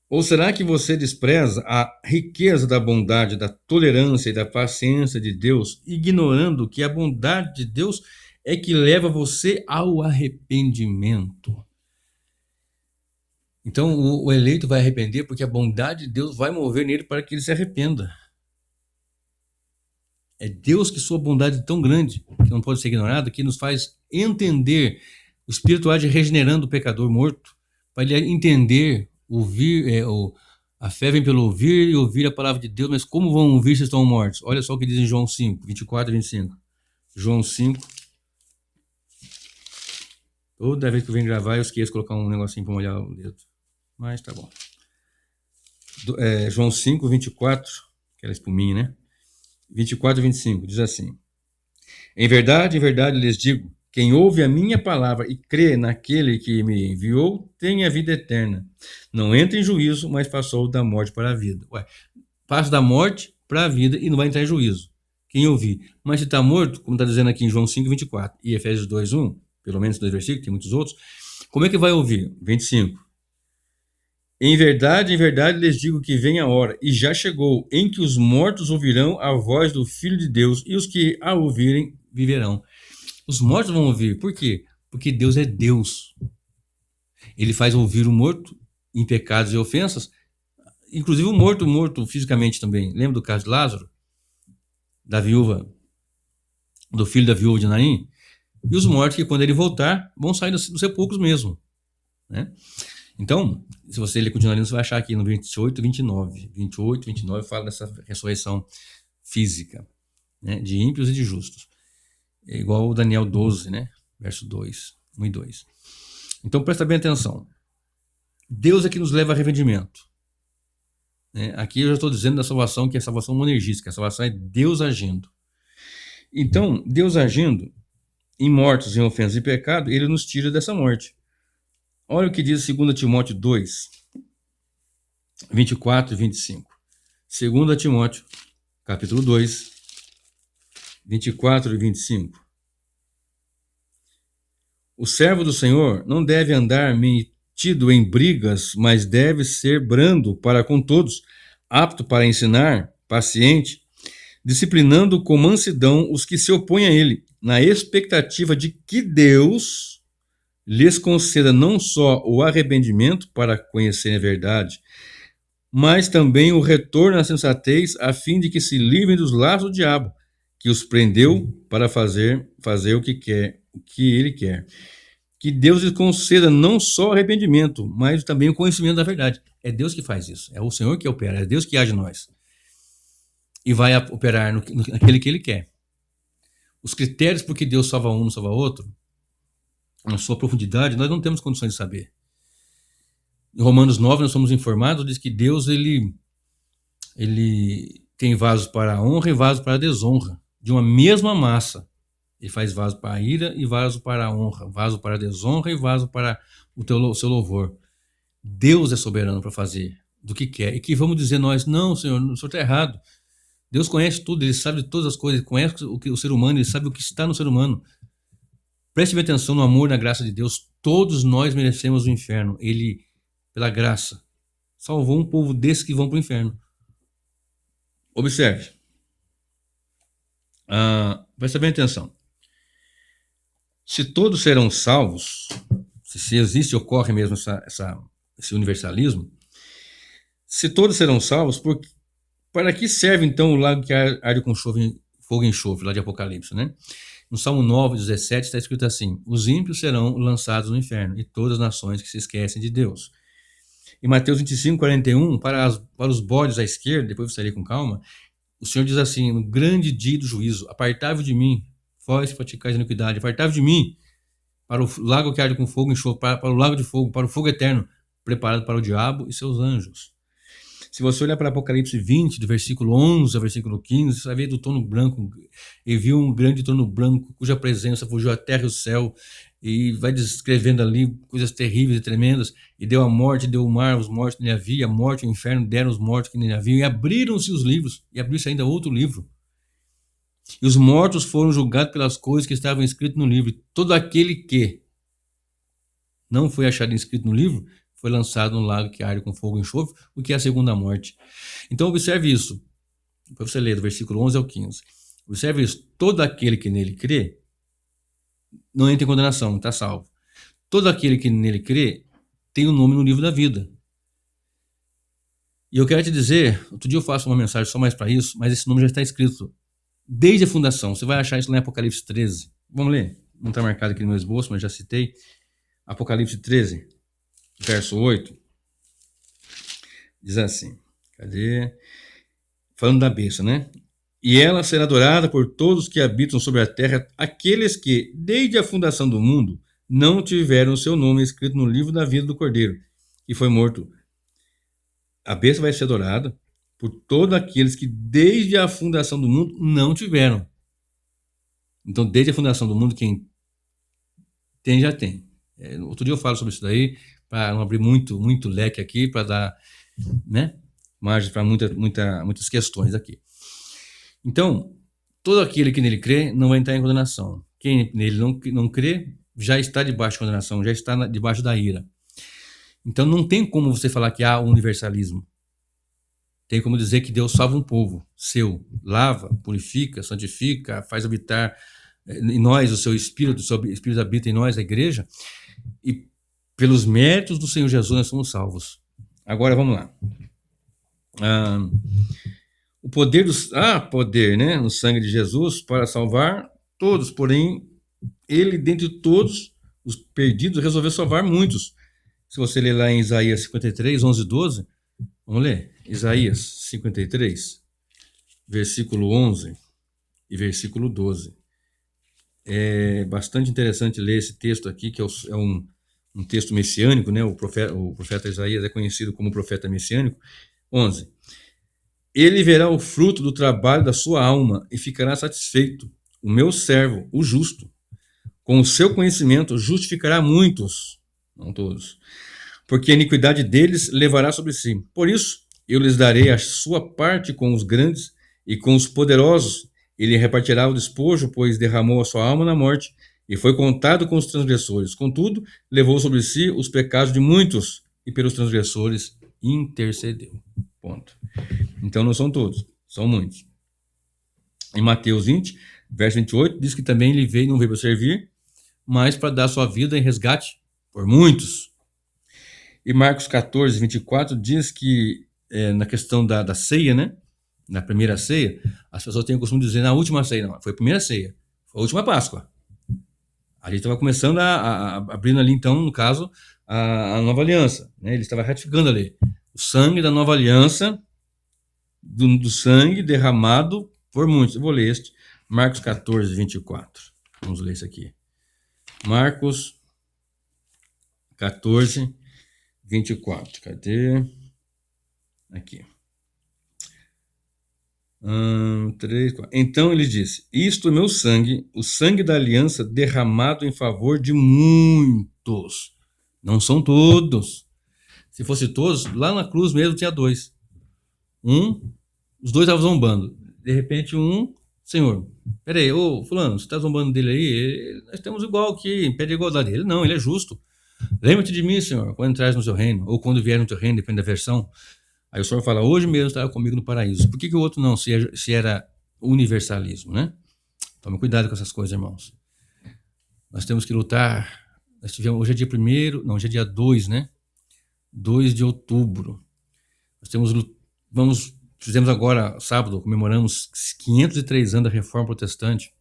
ou será que você despreza a riqueza da bondade, da tolerância e da paciência de Deus, ignorando que a bondade de Deus é que leva você ao arrependimento? Então, o eleito vai arrepender porque a bondade de Deus vai mover nele para que ele se arrependa. É Deus que sua bondade é tão grande, que não pode ser ignorada, que nos faz entender. O Espírito há de regenerando o pecador morto, para ele entender, ouvir, a fé vem pelo ouvir e ouvir a palavra de Deus, mas como vão ouvir se estão mortos? Olha só o que diz em João 5, 24 e 25. João 5. Toda vez que eu venho gravar, eu esqueço de colocar um negocinho para molhar o dedo. Mas tá bom. João 5, 24, aquela espuminha, né? 24 e 25, diz assim: em verdade, lhes digo, quem ouve a minha palavra e crê naquele que me enviou, tem a vida eterna. Não entra em juízo, mas passou da morte para a vida. Passa da morte para a vida e não vai entrar em juízo. Quem ouvir. Mas se está morto, como está dizendo aqui em João 5, 24 e Efésios 2:1, pelo menos 2 versículos, tem muitos outros, como é que vai ouvir? 25. Em verdade, lhes digo que vem a hora, e já chegou, em que os mortos ouvirão a voz do Filho de Deus, e os que a ouvirem viverão. Os mortos vão ouvir. Por quê? Porque Deus é Deus. Ele faz ouvir o morto em pecados e ofensas, inclusive o morto fisicamente também. Lembra do caso de Lázaro? Da viúva, do filho da viúva de Naim? E os mortos que quando ele voltar, vão sair dos sepulcros mesmo, né? Então, se você ler continuar lendo, você vai achar aqui no 28 e 29. 28 e 29 fala dessa ressurreição física, né, de ímpios e de justos. É igual o Daniel 12, né, verso 2, 1 e 2. Então, presta bem atenção. Deus é que nos leva a arrependimento. Aqui eu já estou dizendo da salvação, que é a salvação monergística. A salvação é Deus agindo. Então, Deus agindo em mortos, em ofensas e pecado, ele nos tira dessa morte. Olha o que diz 2 Timóteo 2, 24 e 25. 2 Timóteo, capítulo 2, 24 e 25. O servo do Senhor não deve andar metido em brigas, mas deve ser brando para com todos, apto para ensinar, paciente, disciplinando com mansidão os que se opõem a ele, na expectativa de que Deus lhes conceda não só o arrependimento para conhecerem a verdade, mas também o retorno à sensatez, a fim de que se livrem dos laços do diabo, que os prendeu para fazer o que ele quer. Que Deus lhes conceda não só o arrependimento, mas também o conhecimento da verdade. É Deus que faz isso, é o Senhor que opera, é Deus que age em nós. E vai operar naquele que ele quer. Os critérios por que Deus salva um, não salva outro, na sua profundidade, nós não temos condições de saber. Em Romanos 9, nós somos informados, diz que Deus ele tem vasos para a honra e vasos para a desonra, de uma mesma massa. Ele faz vaso para a ira e vaso para a honra, vaso para a desonra e vaso para o seu louvor. Deus é soberano para fazer do que quer. E que vamos dizer nós, não, Senhor, o Senhor está errado. Deus conhece tudo, Ele sabe de todas as coisas, Ele conhece o ser humano, Ele sabe o que está no ser humano. Preste atenção no amor e na graça de Deus. Todos nós merecemos o inferno. Ele, pela graça, salvou um povo desses que vão para o inferno. Observe. Preste bem atenção. Se todos serão salvos, se existe, ocorre mesmo esse universalismo, se todos serão salvos, para que serve então o lago que arde com fogo e enxofre, lá de Apocalipse, né? No Salmo 9, 17 está escrito assim: os ímpios serão lançados no inferno, e todas as nações que se esquecem de Deus. Em Mateus 25, 41, para os bodes à esquerda, depois você lê com calma, o Senhor diz assim: no grande dia do juízo, apartai-vos de mim, vós que praticais iniquidade, apartai-vos de mim, para o lago que arde com fogo e enxofre, para o lago de fogo, para o fogo eterno, preparado para o diabo e seus anjos. Se você olhar para Apocalipse 20, do versículo 11 ao versículo 15, você vai ver do trono branco, e viu um grande trono branco, cuja presença fugiu a terra e o céu, e vai descrevendo ali coisas terríveis e tremendas, e deu a morte, deu o mar, os mortos que nele havia, a morte e o inferno deram os mortos que nele haviam, e abriram-se os livros, e abriu-se ainda outro livro. E os mortos foram julgados pelas coisas que estavam escritas no livro, e todo aquele que não foi achado inscrito no livro foi lançado no lago que arde com fogo e enxofre, o que é a segunda morte. Então observe isso, para você ler do versículo 11 ao 15. Observe isso: todo aquele que nele crê não entra em condenação, está salvo. Todo aquele que nele crê tem o nome no livro da vida. E eu quero te dizer, outro dia eu faço uma mensagem só mais para isso, mas esse nome já está escrito desde a fundação. Você vai achar isso lá em Apocalipse 13. Vamos ler? Não está marcado aqui no meu esboço, mas já citei. Apocalipse 13, verso 8. Diz assim, cadê? Falando da besta, né? E ela será adorada por todos que habitam sobre a terra, aqueles que, desde a fundação do mundo, não tiveram seu nome escrito no livro da vida do Cordeiro, que foi morto. A besta vai ser adorada por todos aqueles que, desde a fundação do mundo, não tiveram. Então, desde a fundação do mundo, quem tem, já tem. Outro dia eu falo sobre isso daí, para não abrir muito leque aqui, para dar, né, margem para muitas questões aqui. Então, todo aquele que nele crê não vai entrar em condenação. Quem nele não crê já está debaixo de condenação, já está debaixo da ira. Então não tem como você falar que há universalismo. Tem como dizer que Deus salva um povo seu, lava, purifica, santifica, faz habitar em nós o seu Espírito habita em nós, a igreja, e pelos méritos do Senhor Jesus nós somos salvos. Agora vamos lá. O poder poder, né, no sangue de Jesus para salvar todos, porém ele, dentre todos os perdidos, resolveu salvar muitos. Se você ler lá em Isaías 53, 11 e 12, vamos ler. Isaías 53, versículo 11 e versículo 12. É bastante interessante ler esse texto aqui, que é um texto messiânico, né? O profeta Isaías é conhecido como profeta messiânico. 11. Ele verá o fruto do trabalho da sua alma e ficará satisfeito. O meu servo, o justo, com o seu conhecimento justificará muitos, não todos, porque a iniquidade deles levará sobre si. Por isso, eu lhes darei a sua parte com os grandes e com os poderosos. Ele repartirá o despojo, pois derramou a sua alma na morte e foi contado com os transgressores. Contudo, levou sobre si os pecados de muitos e pelos transgressores intercedeu. Ponto. Então não são todos, são muitos. Em Mateus 20, verso 28, diz que também ele não veio para servir, mas para dar sua vida em resgate por muitos. E Marcos 14, 24 diz que na questão da ceia, né? Na primeira ceia, as pessoas têm o costume de dizer na última ceia. Não, foi a primeira ceia, foi a última Páscoa. A gente estava começando abrindo ali, então, no caso, a nova aliança, né? Ele estava ratificando ali o sangue da nova aliança, do sangue derramado por muitos. Eu vou ler este, Marcos 14, 24. Vamos ler isso aqui. Marcos 14, 24. Cadê? Aqui. 3, 4. Então ele disse: isto é meu sangue, o sangue da aliança derramado em favor de muitos. Não são todos. Se fosse todos, lá na cruz mesmo tinha dois. Os dois estavam zombando. De repente Senhor, peraí, ô fulano, você está zombando dele aí? Nós temos igual aqui, pede igualdade. Ele não, ele é justo. Lembra-te de mim, Senhor, quando entras no seu reino, ou quando vier no teu reino, depende da versão. Aí o Senhor fala, hoje mesmo estava comigo no paraíso. Por que o outro não, se era universalismo, né? Tome cuidado com essas coisas, irmãos. Nós temos que lutar Nós tivemos, hoje é dia 1º, não, hoje é dia 2, né? 2 de outubro. Fizemos agora, sábado, comemoramos 503 anos da Reforma Protestante.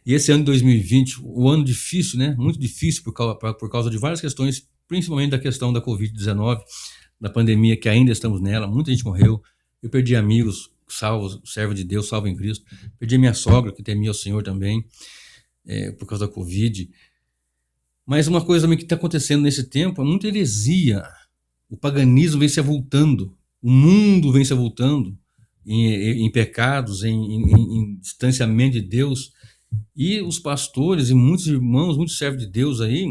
E esse ano de 2020, o ano difícil, né? Muito difícil por causa de várias questões, principalmente da questão da Covid-19, da pandemia, que ainda estamos nela. Muita gente morreu. Eu perdi amigos salvos, servo de Deus, salvo em Cristo. Perdi minha sogra, que temia o Senhor também, por causa da Covid. Mas uma coisa também que está acontecendo nesse tempo é muita heresia. O paganismo vem se avultando. O mundo vem se avultando em pecados, em distanciamento de Deus. E os pastores e muitos irmãos, muitos servos de Deus aí,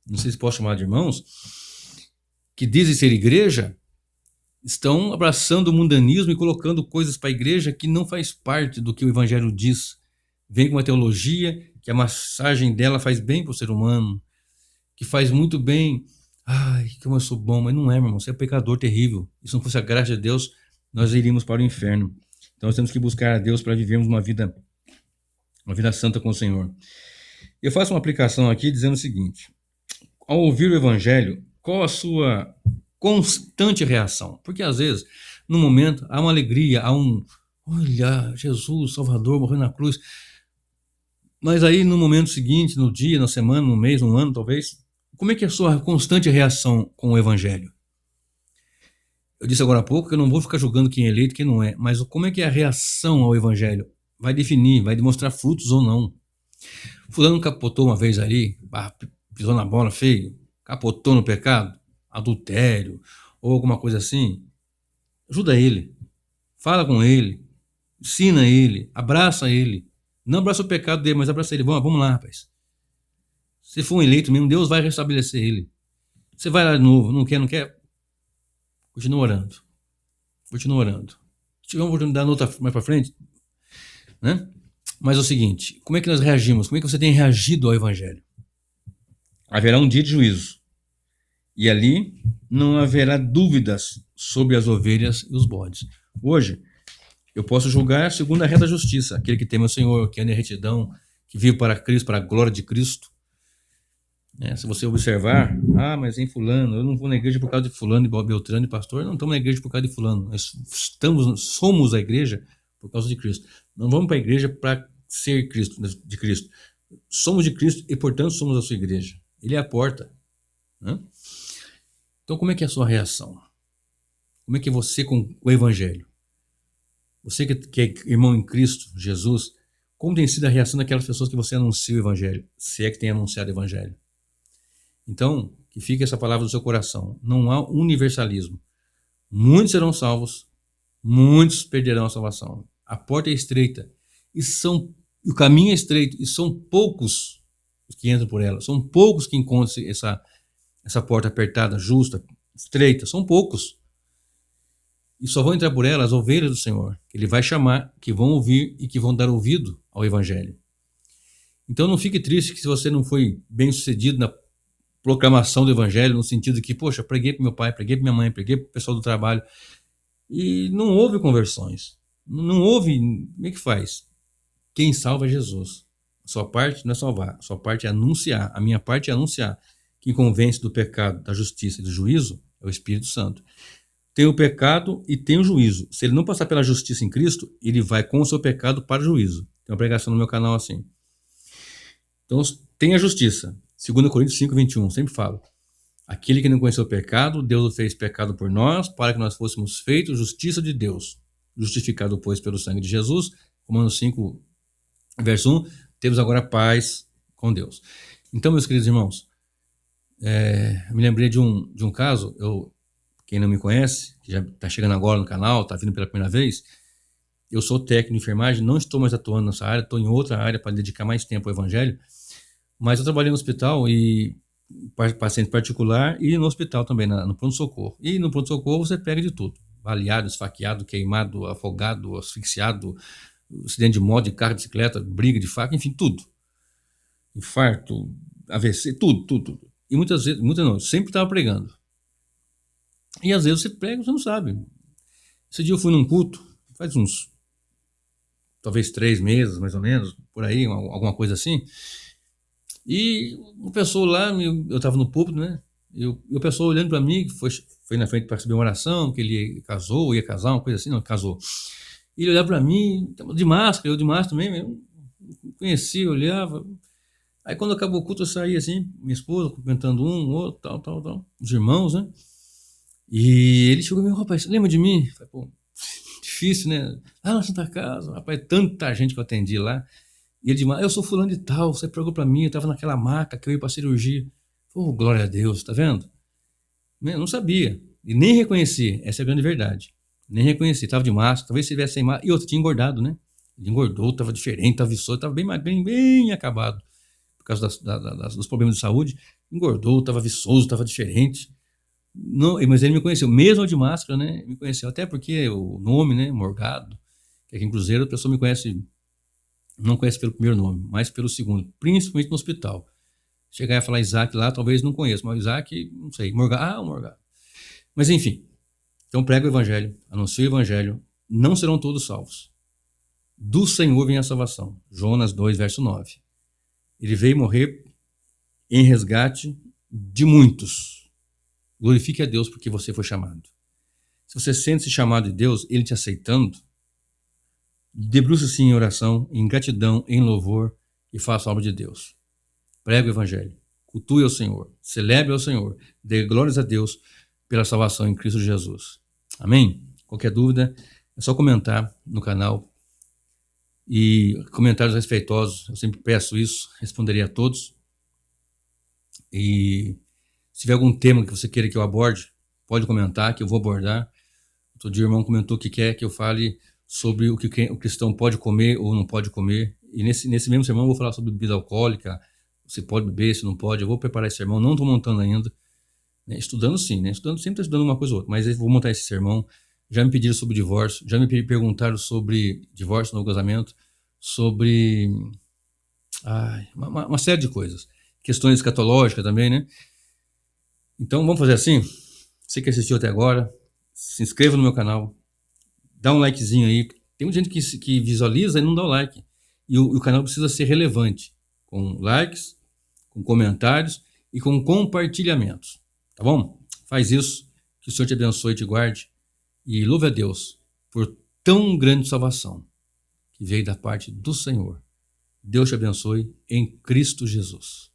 não sei se posso chamar de irmãos, que dizem ser igreja, estão abraçando o mundanismo e colocando coisas para a igreja que não faz parte do que o evangelho diz. Vem com uma teologia que a massagem dela faz bem para o ser humano, que faz muito bem. Ai, como eu sou bom, mas não é, meu irmão, você é pecador terrível. E se não fosse a graça de Deus, nós iríamos para o inferno. Então nós temos que buscar a Deus para vivermos uma vida santa com o Senhor. Eu faço uma aplicação aqui dizendo o seguinte: ao ouvir o evangelho, qual a sua constante reação? Porque às vezes, no momento, há uma alegria, olha, Jesus, Salvador, morreu na cruz. Mas aí no momento seguinte, no dia, na semana, no mês, no ano, talvez, como é que é a sua constante reação com o evangelho? Eu disse agora há pouco que eu não vou ficar julgando quem é eleito e quem não é, mas como é que é a reação ao evangelho? Vai definir, vai demonstrar frutos ou não. Fulano capotou uma vez ali, pisou na bola feio, capotou no pecado, adultério ou alguma coisa assim. Ajuda ele, fala com ele, ensina ele, abraça ele. Não abraça o pecado dele, mas abraça ele. Vamos lá, rapaz. Se for um eleito mesmo, Deus vai restabelecer ele. Você vai lá de novo, não quer? Continua orando. Se tiver uma oportunidade mais para frente, né? Mas é o seguinte, como é que nós reagimos? Como é que você tem reagido ao evangelho? Haverá um dia de juízo. E ali não haverá dúvidas sobre as ovelhas e os bodes. Hoje, eu posso julgar segundo a reta justiça, aquele que teme o Senhor, que anda em retidão, que vive para Cristo, para a glória de Cristo. Se você observar, mas em fulano, eu não vou na igreja por causa de fulano, de Beltrano e pastor, não estamos na igreja por causa de fulano, nós somos a igreja por causa de Cristo. Não vamos para a igreja para ser de Cristo. Somos de Cristo e, portanto, somos a sua igreja. Ele é a porta. Né? Então, como é que é a sua reação? Como é que é você com o evangelho? Você que é irmão em Cristo, Jesus, como tem sido a reação daquelas pessoas que você anuncia o evangelho? Se é que tem anunciado o evangelho. Então, que fique essa palavra no seu coração. Não há universalismo. Muitos serão salvos, muitos perderão a salvação. A porta é estreita o caminho é estreito e são poucos os que entram por ela. São poucos que encontram essa porta apertada, justa, estreita. São poucos. E só vão entrar por ela as ovelhas do Senhor, que Ele vai chamar, que vão ouvir e que vão dar ouvido ao Evangelho. Então não fique triste que se você não foi bem sucedido na proclamação do Evangelho, no sentido de que, poxa, preguei para meu pai, preguei para minha mãe, preguei para o pessoal do trabalho, e não houve conversões. Não houve, como é que faz? Quem salva é Jesus. A sua parte não é salvar, a sua parte é anunciar, a minha parte é anunciar. Quem convence do pecado, da justiça e do juízo é o Espírito Santo. Tem o pecado e tem o juízo. Se ele não passar pela justiça em Cristo, ele vai com o seu pecado para o juízo. Tem uma pregação no meu canal assim. Então, tem a justiça. 2 Coríntios 5:21, sempre falo. Aquele que não conheceu o pecado, Deus o fez pecado por nós, para que nós fôssemos feitos justiça de Deus. Justificado, pois, pelo sangue de Jesus, Romanos 5, verso 1, temos agora paz com Deus. Então, meus queridos irmãos, eu me lembrei de um caso, quem não me conhece, que já está chegando agora no canal, está vindo pela primeira vez, eu sou técnico de enfermagem, não estou mais atuando nessa área, estou em outra área para dedicar mais tempo ao evangelho, mas eu trabalhei no hospital e paciente particular e no hospital também, no pronto-socorro. E no pronto-socorro você pega de tudo, baleado, esfaqueado, queimado, afogado, asfixiado, acidente de moto, de carro, de bicicleta, briga de faca, enfim, tudo. Infarto, AVC, tudo. E muitas não, sempre estava pregando. E às vezes você prega, você não sabe. Esse dia eu fui num culto, faz talvez 3 meses, mais ou menos, por aí, alguma coisa assim. E uma pessoa lá, eu estava no púlpito, né? E a pessoa olhando para mim, que foi na frente para receber uma oração, que ele casou, ia casar, uma coisa assim, não, casou. E ele olhava para mim, de máscara, eu de máscara também, eu não conhecia, olhava. Aí quando acabou o culto, eu saí assim, minha esposa, cumprimentando um, outro, tal, os irmãos, né? E ele chegou e me falou, rapaz, lembra de mim? Falei, pô, difícil, né? Ah, na Santa Casa, rapaz, tanta gente que eu atendi lá. E ele disse, eu sou fulano de tal, você pregou pra mim, eu tava naquela maca que eu ia pra cirurgia. Pô, glória a Deus, tá vendo? Eu não sabia. E nem reconheci, essa é a grande verdade. Nem reconheci, tava de máscara, talvez se tivesse sem máscara. E outro, tinha engordado, né? Ele engordou, tava diferente, tava viçoso, tava bem magrinho, bem acabado. Por causa dos problemas de saúde. Engordou, tava viçoso, tava diferente. Não, mas ele me conheceu, mesmo de máscara, né? Me conheceu, até porque o nome, né? Morgado, que aqui em Cruzeiro a pessoa me conhece, não conhece pelo primeiro nome, mas pelo segundo, principalmente no hospital. Chegar a falar Isaac lá, talvez não conheça, mas Isaac, não sei, Morgado, o Morgado. Mas enfim, então prega o evangelho, anuncia o evangelho, não serão todos salvos. Do Senhor vem a salvação. Jonas 2, verso 9. Ele veio morrer em resgate de muitos. Glorifique a Deus porque você foi chamado. Se você sente-se chamado de Deus, Ele te aceitando, debruça-se em oração, em gratidão, em louvor e faça a obra de Deus. Pregue o evangelho, cultue ao Senhor, celebre ao Senhor, dê glórias a Deus pela salvação em Cristo Jesus. Amém? Qualquer dúvida, é só comentar no canal. E comentários respeitosos, eu sempre peço isso, responderia a todos. E se tiver algum tema que você queira que eu aborde, pode comentar, que eu vou abordar. Outro dia o irmão comentou que quer que eu fale sobre o que o cristão pode comer ou não pode comer. E nesse mesmo sermão eu vou falar sobre bebida alcoólica, se pode beber, se não pode. Eu vou preparar esse sermão, não estou montando ainda. Né? Estudando sim, né? Sempre estudando uma coisa ou outra, mas eu vou montar esse sermão. Já me pediram sobre divórcio, já me perguntaram sobre divórcio no casamento, sobre uma série de coisas. Questões escatológicas também, né? Então vamos fazer assim. Você que assistiu até agora, se inscreva no meu canal, dá um likezinho aí. Tem muita gente que visualiza e não dá o like. E o canal precisa ser relevante, com likes, com comentários e com compartilhamentos. Tá bom? Faz isso, que o Senhor te abençoe e te guarde. E louve a Deus por tão grande salvação que veio da parte do Senhor. Deus te abençoe em Cristo Jesus.